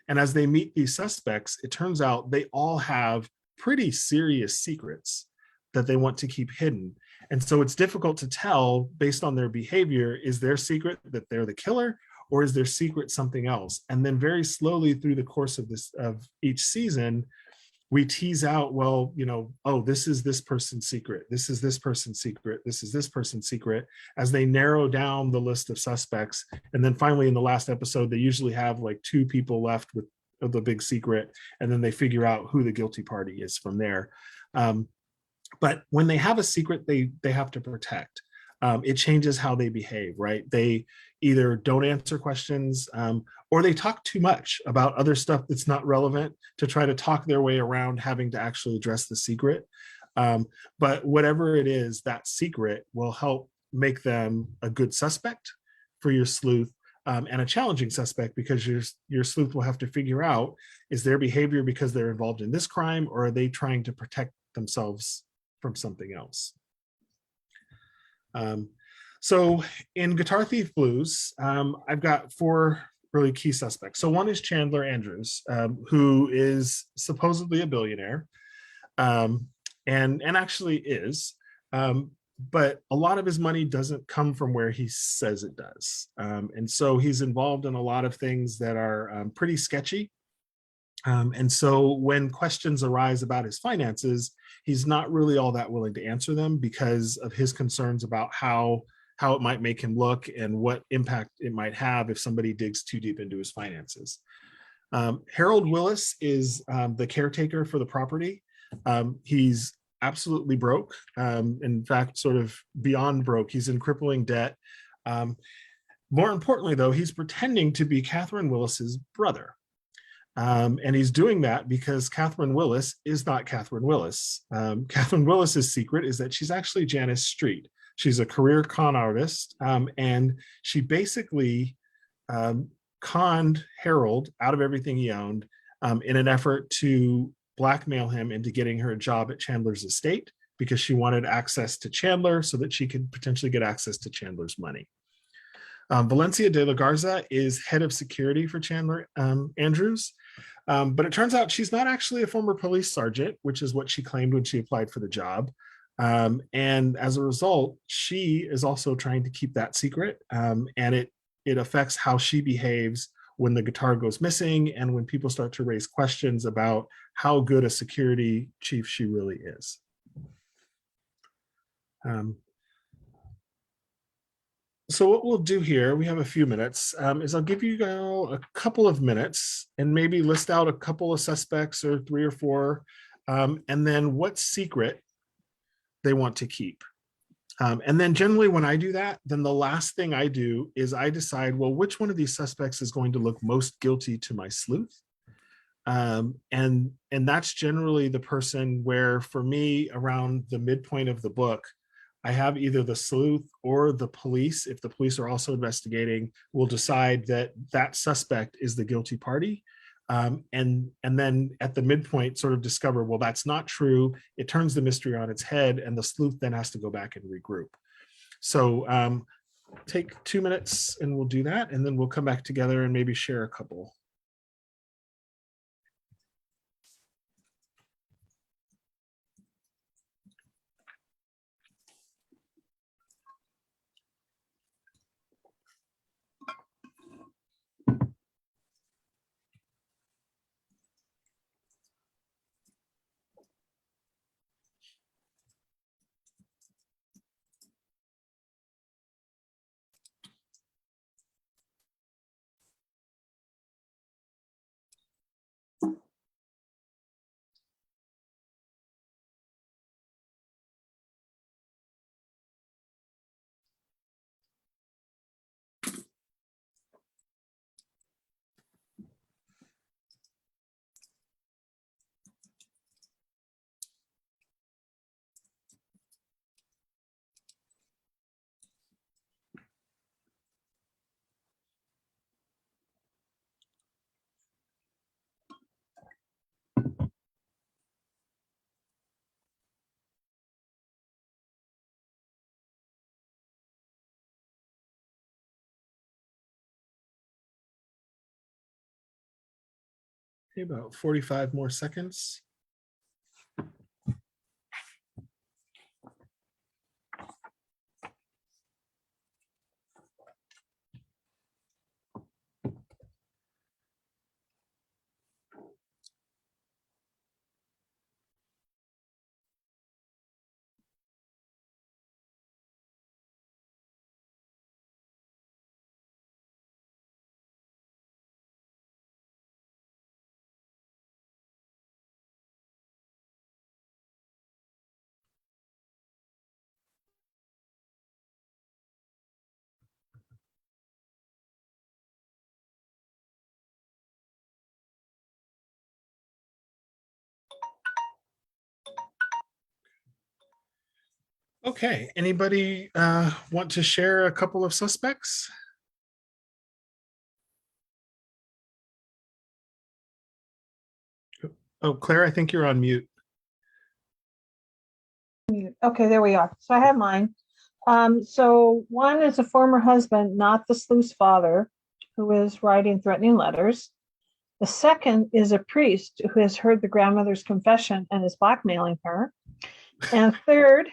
And as they meet these suspects, it turns out they all have pretty serious secrets that they want to keep hidden. And so it's difficult to tell based on their behavior, is their secret that they're the killer, or is their secret something else? And then very slowly through the course of each season, we tease out, well, oh, this is this person's secret. This is this person's secret. This is this person's secret, as they narrow down the list of suspects. And then finally in the last episode, they usually have like 2 people left with the big secret. And then they figure out who the guilty party is from there. But when they have a secret they have to protect, it changes how they behave, right? They either don't answer questions, or they talk too much about other stuff that's not relevant to try to talk their way around having to actually address the secret. But whatever it is, that secret will help make them a good suspect for your sleuth, and a challenging suspect, because your sleuth will have to figure out, is their behavior because they're involved in this crime, or are they trying to protect themselves from something else? So in Guitar Thief Blues, I've got 4 really key suspects. So one is Chandler Andrews, who is supposedly a billionaire, and actually is, but a lot of his money doesn't come from where he says it does. And so he's involved in a lot of things that are pretty sketchy. And so when questions arise about his finances, he's not really all that willing to answer them because of his concerns about how it might make him look and what impact it might have if somebody digs too deep into his finances. Harold Willis is the caretaker for the property. He's absolutely broke. In fact, sort of beyond broke. He's in crippling debt. More importantly, though, he's pretending to be Catherine Willis's brother. And he's doing that because Catherine Willis is not Catherine Willis. Catherine Willis's secret is that she's actually Janice Street. She's a career con artist, and she basically conned Harold out of everything he owned in an effort to blackmail him into getting her a job at Chandler's estate, because she wanted access to Chandler so that she could potentially get access to Chandler's money. Valencia de la Garza is head of security for Chandler Andrews, but it turns out she's not actually a former police sergeant, which is what she claimed when she applied for the job. And as a result, she is also trying to keep that secret. And it affects how she behaves when the guitar goes missing and when people start to raise questions about how good a security chief she really is. So what we'll do here, we have a few minutes, is I'll give you a couple of minutes and maybe list out a couple of suspects or 3 or 4, and then what secret they want to keep. And then generally when I do that, then the last thing I do is I decide, well, which one of these suspects is going to look most guilty to my sleuth? And that's generally the person where, for me, around the midpoint of the book, I have either the sleuth or the police, if the police are also investigating, will decide that that suspect is the guilty party. And then at the midpoint sort of discover, well, that's not true. It turns the mystery on its head, and the sleuth then has to go back and regroup. So take 2 minutes and we'll do that, and then we'll come back together and maybe share a couple. Okay, about 45 more seconds. Okay, anybody want to share a couple of suspects? Oh, Claire, I think you're on mute. Okay, there we are. So I have mine. So one is a former husband, not the sleuth's father, who is writing threatening letters. The second is a priest who has heard the grandmother's confession and is blackmailing her. And third,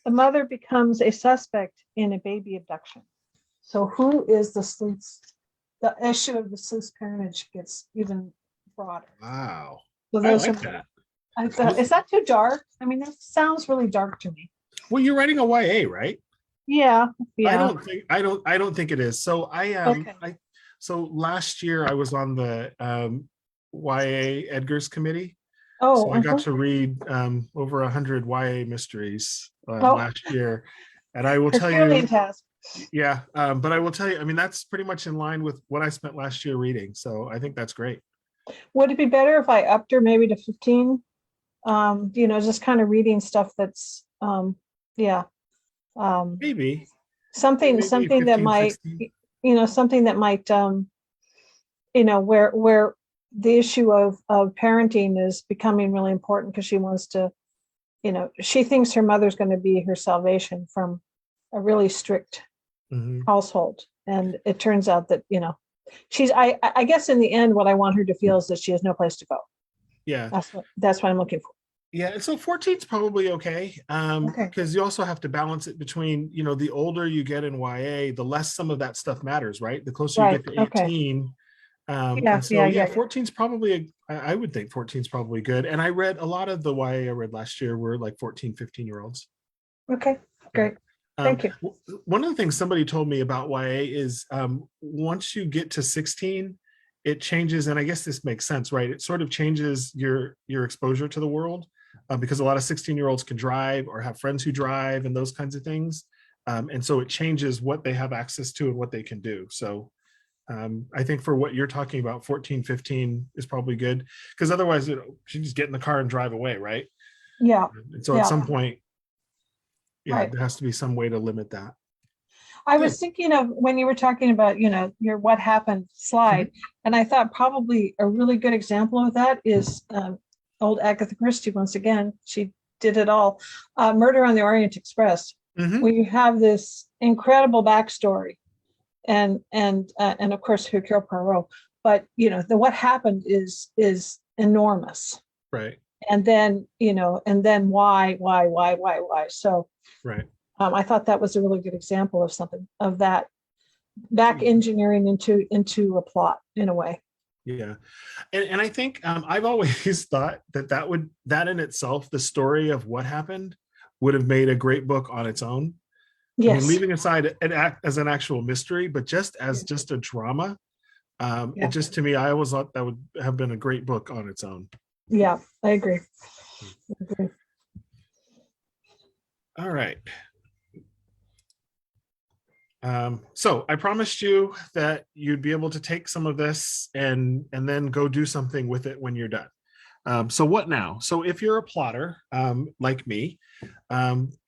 the mother becomes a suspect in a baby abduction. So who is the sleuth's? The issue of the sleuth's parentage gets even broader. Wow, So I those like are, that. I thought, is that too dark? I mean, that sounds really dark to me. Well, you're writing a YA, right? Yeah, I yeah. don't think it is. So Okay. so last year I was on the YA Edgar's committee. Oh, So I got to read over 100 YA mysteries Oh. last year, and I will tell Herculean you, task. yeah. But I will tell you, I mean, that's pretty much in line with what I spent last year reading. So I think that's great. Would it be better if I upped her maybe to 15? Just kind of reading stuff that's yeah. Maybe Something 15, that might, 16. something that might where the issue of parenting is becoming really important because she wants to, she thinks her mother's going to be her salvation from a really strict household. And it turns out that, she's, I guess in the end, what I want her to feel is that she has no place to go. Yeah. That's what I'm looking for. Yeah, so 14 is probably okay. Okay. Because you also have to balance it between, the older you get in YA, the less some of that stuff matters, right? The closer you Right. get to Okay. 18. Yeah. And so Yeah. yeah, Yeah. Yeah. 14 is probably I would think 14 is probably good. And I read a lot of the YA I read last year were like 14, 15-year-olds. Okay. Yeah. Great. Thank you. One of the things somebody told me about YA is once you get to 16, it changes, and I guess this makes sense, right? It sort of changes your exposure to the world, because a lot of 16-year-olds can drive or have friends who drive and those kinds of things. And so it changes what they have access to and what they can do. So I think for what you're talking about, 14, 15 is probably good, because otherwise, you just get in the car and drive away, right? Yeah. And so at Yeah. some point, yeah, Right. there has to be some way to limit that. I Good. was thinking of when you were talking about, your what happened slide, and I thought probably a really good example of that is old Agatha Christie. Once again, she did it all. Murder on the Orient Express, Mhm. where you have this incredible backstory, and of course Hercule Poirot. But the what happened is enormous, Right, and then why. So right. I thought that was a really good example of something of that back engineering into a plot in a way. Yeah. And I think I've always thought that in itself, the story of what happened would have made a great book on its own. I mean, Yes. leaving aside an act as an actual mystery, but just Yeah. as just a drama, it Yeah. just, to me, I always thought that would have been a great book on its own. Yeah. I agree. I agree. All right. So I promised you that you'd be able to take some of this and then go do something with it when you're done. So what now? So if you're a plotter like me,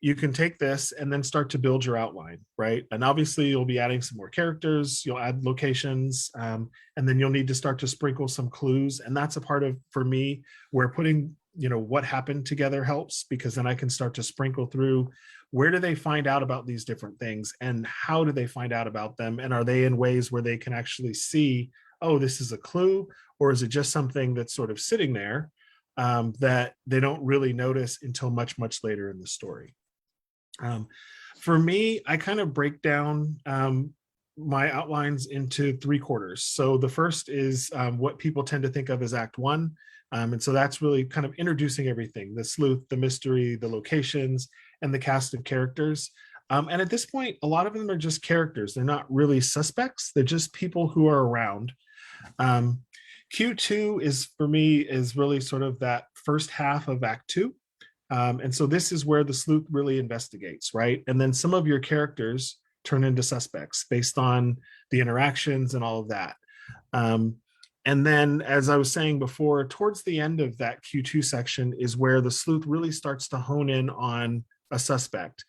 you can take this and then start to build your outline, right? And obviously you'll be adding some more characters, you'll add locations, and then you'll need to start to sprinkle some clues. And that's a part of, for me, where putting, what happened together helps, because then I can start to sprinkle through where do they find out about these different things and how do they find out about them? And are they in ways where they can actually see, oh, this is a clue, or is it just something that's sort of sitting there that they don't really notice until much, much later in the story? For me, I kind of break down my outlines into 3 quarters. So the first is what people tend to think of as Act One. And so that's really kind of introducing everything, the sleuth, the mystery, the locations, and the cast of characters. And at this point, a lot of them are just characters. They're not really suspects. They're just people who are around. Um, Q2 is, for me, is really sort of that first half of Act Two. And so this is where the sleuth really investigates, right? And then some of your characters turn into suspects based on the interactions and all of that. Um, and then, as I was saying before, towards the end of that Q2 section is where the sleuth really starts to hone in on a suspect.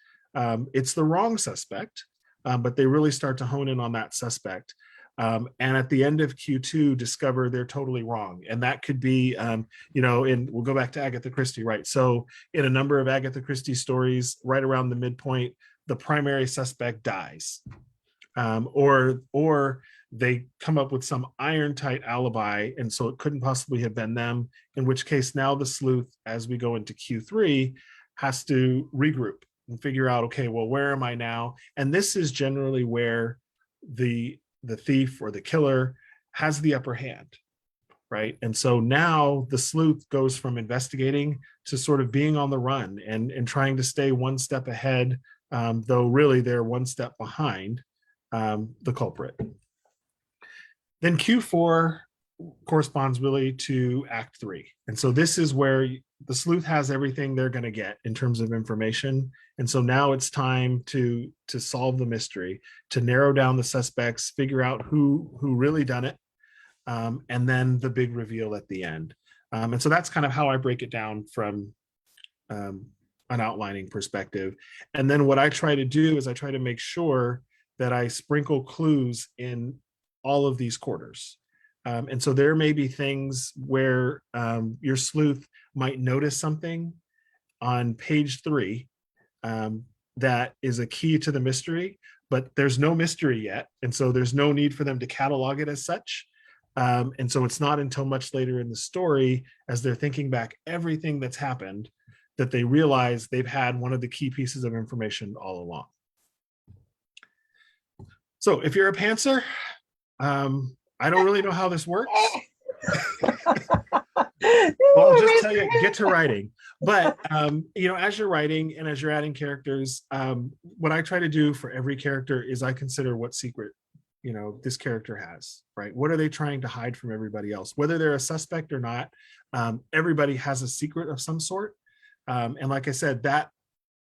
It's the wrong suspect, but they really start to hone in on that suspect. And at the end of Q2, discover they're totally wrong. And that could be, and we'll go back to Agatha Christie, right? So in a number of Agatha Christie stories, right around the midpoint, the primary suspect dies. Or they come up with some iron tight alibi, and so it couldn't possibly have been them, in which case now the sleuth, as we go into Q3, has to regroup and figure out, okay, well, where am I now? And this is generally where the thief or the killer has the upper hand, right? And so now the sleuth goes from investigating to sort of being on the run and trying to stay one step ahead, though really they're one step behind the culprit. Then Q4 corresponds really to Act 3. And so this is where the sleuth has everything they're going to get in terms of information. And so now it's time to solve the mystery, to narrow down the suspects, figure out who really done it, and then the big reveal at the end. And so that's kind of how I break it down from an outlining perspective. And then what I try to do is I try to make sure that I sprinkle clues in all of these quarters. And so there may be things where your sleuth might notice something on page 3 that is a key to the mystery, but there's no mystery yet. And so there's no need for them to catalog it as such. And so it's not until much later in the story, as they're thinking back everything that's happened, that they realize they've had one of the key pieces of information all along. So if you're a pantser, I don't really know how this works. Well, I'll just tell you, get to writing. But as you're writing and as you're adding characters, what I try to do for every character is I consider what secret this character has, right? What are they trying to hide from everybody else? Whether they're a suspect or not, everybody has a secret of some sort. And like I said, that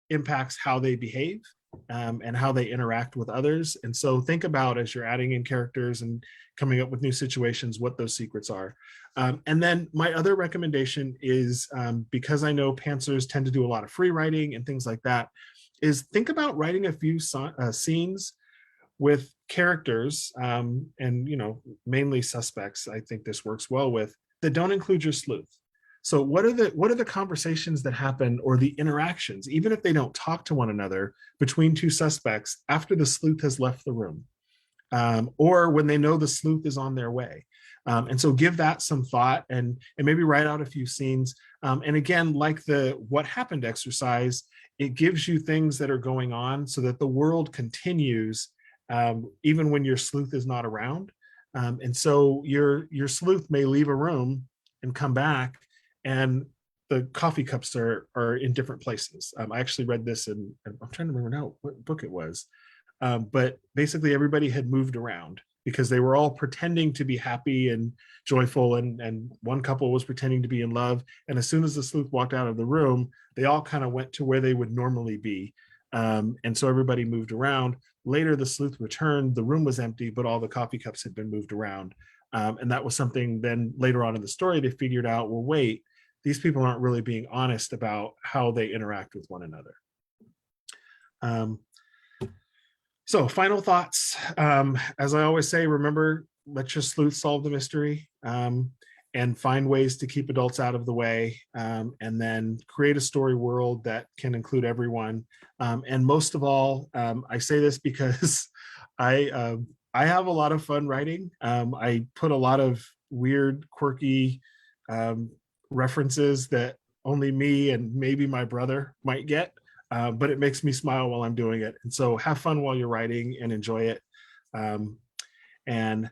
impacts how they behave and how they interact with others. And so think about, as you're adding in characters and coming up with new situations, what those secrets are. And then my other recommendation is, because I know pantsers tend to do a lot of free writing and things like that, is think about writing a few scenes with characters, and mainly suspects. I think this works well with, that don't include your sleuth. So what are the conversations that happen, or the interactions, even if they don't talk to one another, between two suspects after the sleuth has left the room, or when they know the sleuth is on their way. And so give that some thought, and maybe write out a few scenes. And again, like the what happened exercise, it gives you things that are going on so that the world continues, even when your sleuth is not around. And so your sleuth may leave a room and come back, and the coffee cups are in different places. I actually read this I'm trying to remember now what book it was. But basically everybody had moved around because they were all pretending to be happy and joyful, and one couple was pretending to be in love. And as soon as the sleuth walked out of the room, they all kind of went to where they would normally be. And so everybody moved around. Later, the sleuth returned, the room was empty, but all the coffee cups had been moved around. And that was something then later on in the story, they figured out, well, wait, these people aren't really being honest about how they interact with one another. So final thoughts. As I always say, remember, let your sleuth solve the mystery, and find ways to keep adults out of the way, and then create a story world that can include everyone. And most of all, I say this because I have a lot of fun writing. I put a lot of weird, quirky references that only me and maybe my brother might get, but it makes me smile while I'm doing it. And so have fun while you're writing and enjoy it. And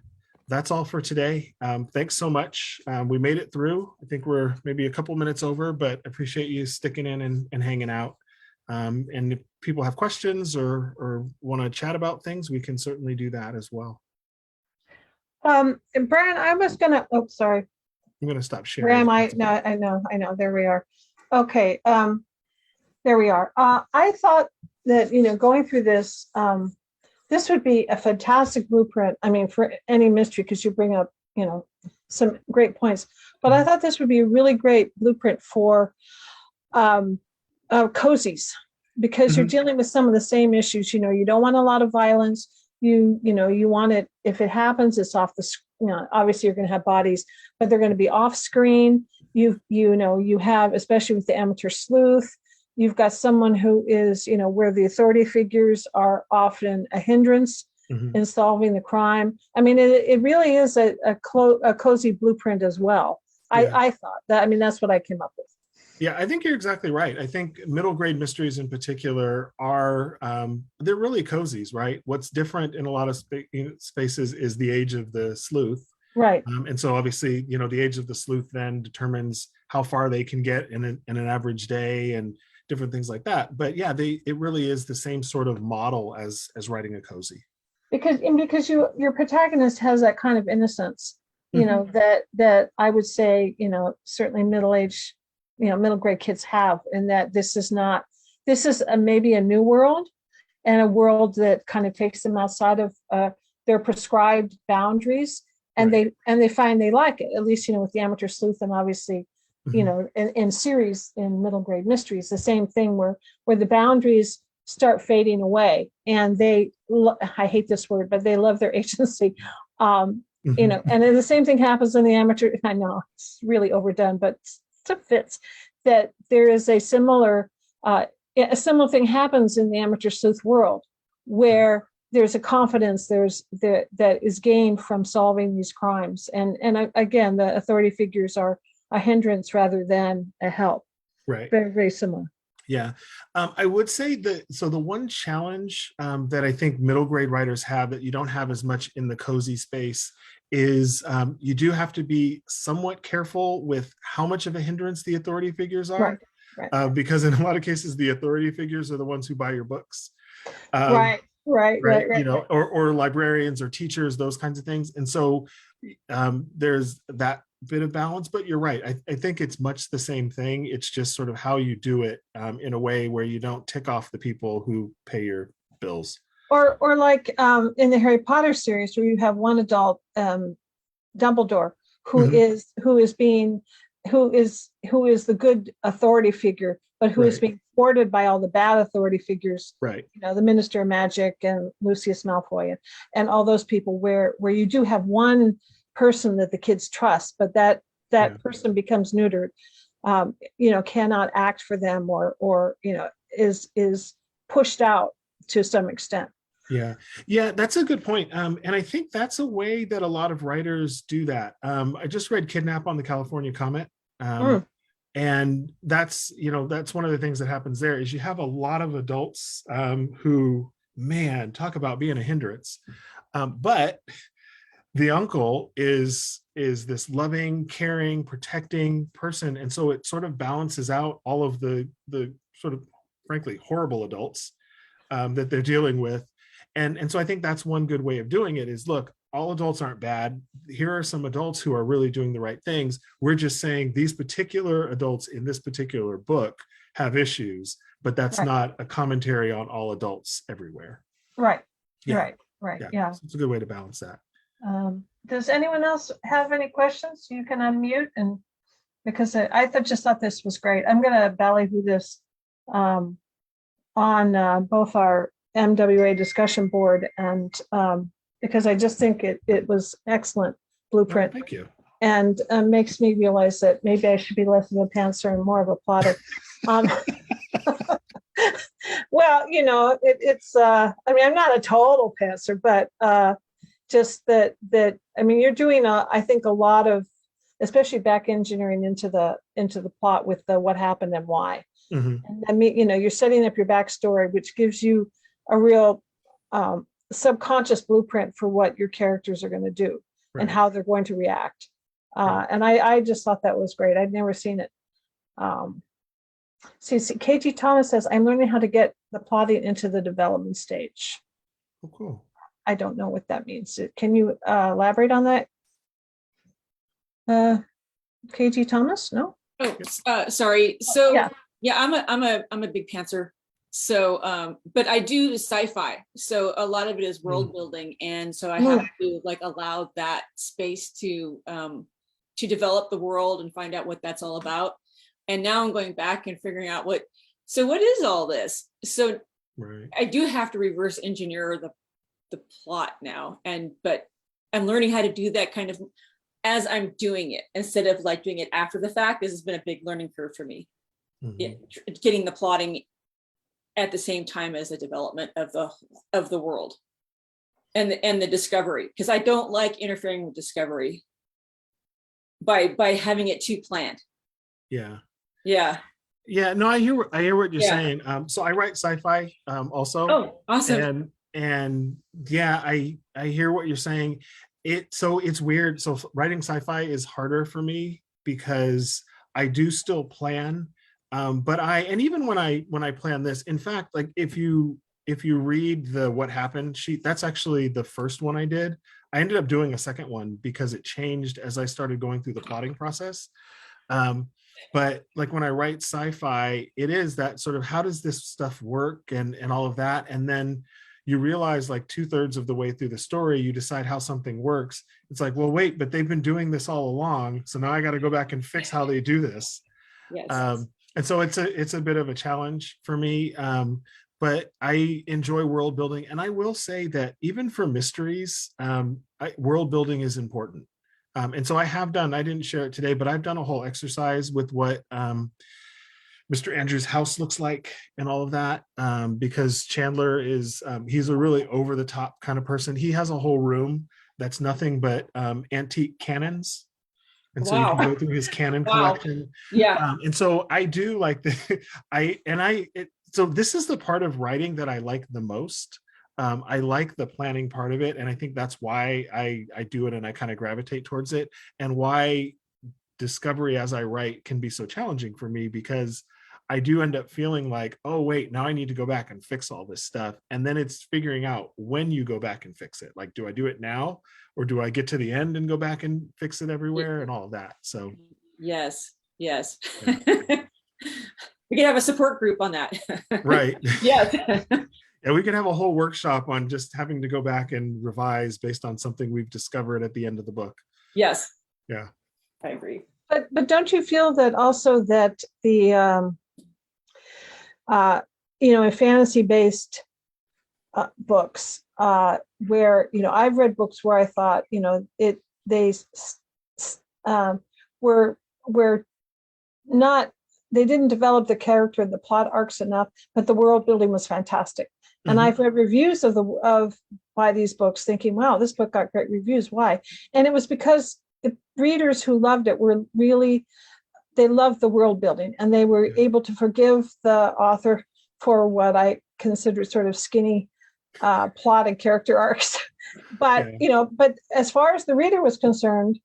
that's all for today. Thanks so much. We made it through. I think we're maybe a couple minutes over, but appreciate you sticking in and hanging out. And if people have questions or want to chat about things, we can certainly do that as well. And Brian, I was gonna, oh, sorry. I'm going to stop sharing. Where am I? No, I know. There we are. Okay. There we are. I thought that, going through this, this would be a fantastic blueprint. I mean, for any mystery, because you bring up, some great points, but I thought this would be a really great blueprint for cozies, because you're dealing with some of the same issues. You don't want a lot of violence. You want it, if it happens, it's off the, obviously you're going to have bodies, but they're going to be off screen. You have, especially with the amateur sleuth, you've got someone who is, where the authority figures are often a hindrance in solving the crime. I mean, it really is a cozy blueprint as well. Yeah. I thought that, that's what I came up with. Yeah, I think you're exactly right. I think middle grade mysteries in particular are, they're really cozies, right? What's different in a lot of spaces is the age of the sleuth. Right. And so obviously, the age of the sleuth then determines how far they can get in an average day and different things like that. But yeah, it really is the same sort of model as writing a cozy. Because your protagonist has that kind of innocence, that I would say, certainly middle-aged, middle grade kids have, and that this is maybe a new world, and a world that kind of takes them outside of their prescribed boundaries, and right. they find they like it, at least, with the amateur sleuth, and obviously, in series, in middle grade mysteries, the same thing where the boundaries start fading away, and I hate this word, but they love their agency. And then the same thing happens in the amateur. I know it's really overdone, but it fits, that there is a similar thing happens in the amateur sleuth world, where there's a confidence that is gained from solving these crimes. And again, the authority figures are a hindrance rather than a help. Right. Very, very similar. Yeah. I would say that, so the one challenge that I think middle grade writers have that you don't have as much in the cozy space is you do have to be somewhat careful with how much of a hindrance the authority figures are. Right. Because in a lot of cases, the authority figures are the ones who buy your books. Right. You know, or librarians or teachers, those kinds of things. And so there's that bit of balance, but you're right. I think it's much the same thing. It's just sort of how you do it in a way where you don't tick off the people who pay your bills. Or like in the Harry Potter series, where you have one adult, Dumbledore, who Mhm. is the good authority figure, but who is Right. being thwarted by all the bad authority figures. Right. You know, the Minister of Magic and Lucius Malfoy and all those people, where you do have one person that the kids trust, but that Yeah. person becomes neutered. You know, cannot act for them, or you know, is pushed out to some extent. Yeah, yeah, that's a good point. And I think that's a way that a lot of writers do that. I just read Kidnap on the California Comet. Mm, And that's, you know, that's one of the things that happens there is you have a lot of adults who, man, talk about being a hindrance. But the uncle is this loving, caring, protecting person. And so it sort of balances out all of the sort of, frankly, horrible adults that they're dealing with. And so I think that's one good way of doing it is, look, all adults aren't bad. Here are some adults who are really doing the right things. We're just saying these particular adults in this particular book have issues, but that's right, not a commentary on all adults everywhere. right, Yeah, right. yeah. Yeah. So it's a good way to balance that. Does anyone else have any questions? You can unmute, and because just thought this was great. I'm going to ballyhoo this on both our MWA discussion board and because I just think it was excellent blueprint. Thank you. And makes me realize that maybe I should be less of a pantser and more of a plotter. Well, you know, it's I mean, I'm not a total pantser, but just that I mean, you're doing I think a lot of, especially back engineering into the plot with the what happened and why. Mm-hmm. And I mean, you know, you're setting up your backstory, which gives you a real subconscious blueprint for what your characters are going to do and how they're going to react. And I just thought that was great. I'd never seen it. See, KG Thomas says, I'm learning how to get the plotting into the development stage. Oh, cool. I don't know what that means. Can you elaborate on that? KG Thomas? No? Oh, sorry. So yeah, I'm a big pantser. So, but I do sci-fi. So a lot of it is world building. And so I have to like allow that space to develop the world and find out what that's all about. And now I'm going back and figuring out what is all this? So I do have to reverse engineer the plot now. But I'm learning how to do that kind of as I'm doing it instead of like doing it after the fact. This has been a big learning curve for me. Getting the plotting at the same time as the development of the world and the discovery, because I don't like interfering with discovery by having it too planned. Yeah. No, I hear what you're saying. So I write sci-fi also. Oh, awesome. And yeah, I hear what you're saying. It's weird. So writing sci-fi is harder for me because I do still plan. But even when I plan this, in fact, like if you read the what happened sheet, that's actually the first one I did. I ended up doing a second one because it changed as I started going through the plotting process. But like when I write sci-fi, it is that sort of how does this stuff work and all of that. And then you realize like 2/3 of the way through the story, you decide how something works. It's like, well, wait, but they've been doing this all along. So now I got to go back and fix how they do this. Yes. And so it's a bit of a challenge for me. But I enjoy world building. And I will say that even for mysteries, world building is important. And so I didn't share it today, but I've done a whole exercise with what Mr. Mr. Andrews' house looks like and all of that, because Chandler is he's a really over the top kind of person. He has a whole room that's nothing but antique cannons. And so you can Wow. go through his canon Wow. collection. Yeah. And so I do like so this is the part of writing that I like the most. I like the planning part of it. And I think that's why I do it and I kind of gravitate towards it, and why discovery as I write can be so challenging for me, because I do end up feeling like, oh, wait, now I need to go back and fix all this stuff. And then it's figuring out when you go back and fix it. Like, do I do it now, or do I get to the end and go back and fix it everywhere and all of that? So, Yes. Yes. Yeah. We could have a support group on that. right. Yes. Yeah, we could have a whole workshop on just having to go back and revise based on something we've discovered at the end of the book. Yes. Yeah. I agree. But don't you feel that also that the in fantasy-based books, where I've read books where I thought were not, they didn't develop the character and the plot arcs enough, but the world building was fantastic. And I've read reviews of by these books thinking, wow, this book got great reviews. Why? And it was because the readers who loved it were really, they loved the world building, and they were able to forgive the author for what I consider sort of skinny plot and character arcs. But but as far as the reader was concerned,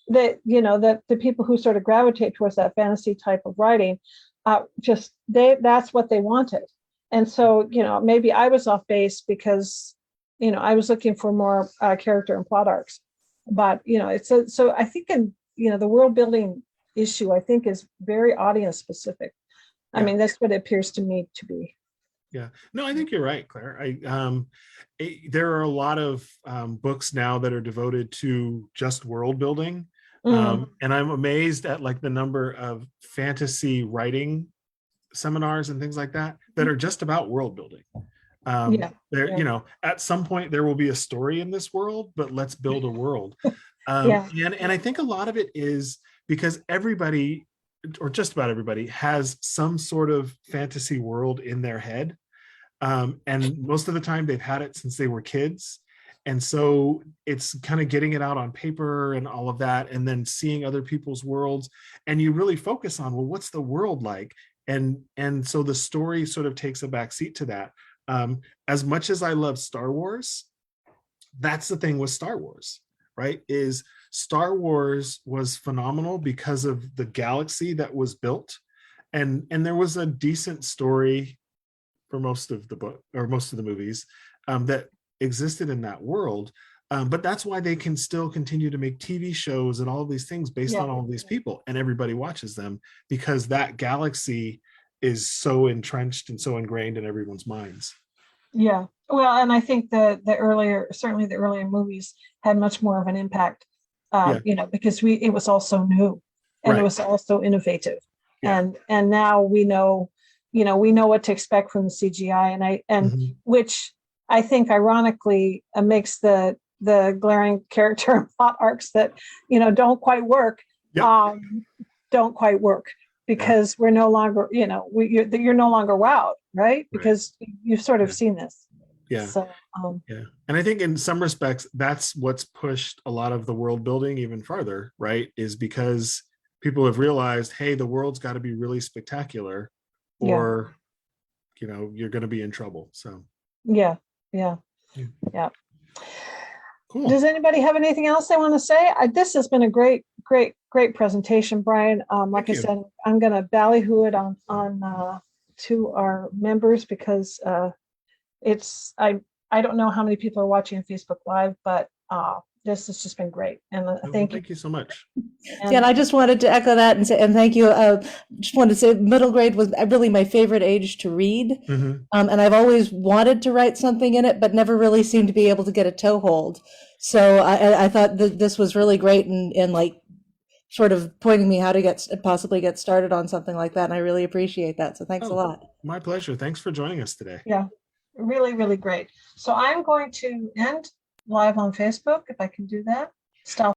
that that the people who sort of gravitate towards that fantasy type of writing, that's what they wanted. And so maybe I was off base because I was looking for more character and plot arcs. But it's so I think the world building issue, I think, is very audience specific. I mean, that's what it appears to me to be. Yeah, no, I think you're right, Claire. There are a lot of books now that are devoted to just world building, and I'm amazed at like the number of fantasy writing seminars and things like that are just about world building. At some point there will be a story in this world, but let's build a world. And I think a lot of it is because everybody, or just about everybody, has some sort of fantasy world in their head. And most of the time they've had it since they were kids. And so it's kind of getting it out on paper and all of that, and then seeing other people's worlds. And you really focus on, well, what's the world like? And so the story sort of takes a back seat to that. As much as I love Star Wars, that's the thing with Star Wars, right? Is Star Wars was phenomenal because of the galaxy that was built. And there was a decent story for most of the book, or most of the movies, that existed in that world. But that's why they can still continue to make TV shows and all of these things based on all of these people, and everybody watches them because that galaxy is so entrenched and so ingrained in everyone's minds. Yeah, well, and I think certainly the earlier movies had much more of an impact, because it was also new, and it was also innovative, and now we know what to expect from the CGI, and which I think ironically makes the glaring character and plot arcs that don't quite work, because we're no longer you're no longer wowed, right? Because you've sort of seen this. So, and I think in some respects that's what's pushed a lot of the world building even farther, right? Is because people have realized, hey, the world's got to be really spectacular, or you're going to be in trouble. So yeah. Cool. Does anybody have anything else they want to say? This has been a great presentation, Bryan. Like I said, I'm going to ballyhoo it on to our members, because I don't know how many people are watching Facebook Live, but this has just been great. And thank you so much. And I just wanted to echo that and say, and thank you. Just wanted to say middle grade was really my favorite age to read. And I've always wanted to write something in it, but never really seemed to be able to get a toehold. So I thought that this was really great, and like sort of pointing me how to possibly get started on something like that. And I really appreciate that. So thanks a lot. My pleasure. Thanks for joining us today. Yeah, really, really great. So I'm going to end live on Facebook, if I can do that. Stop.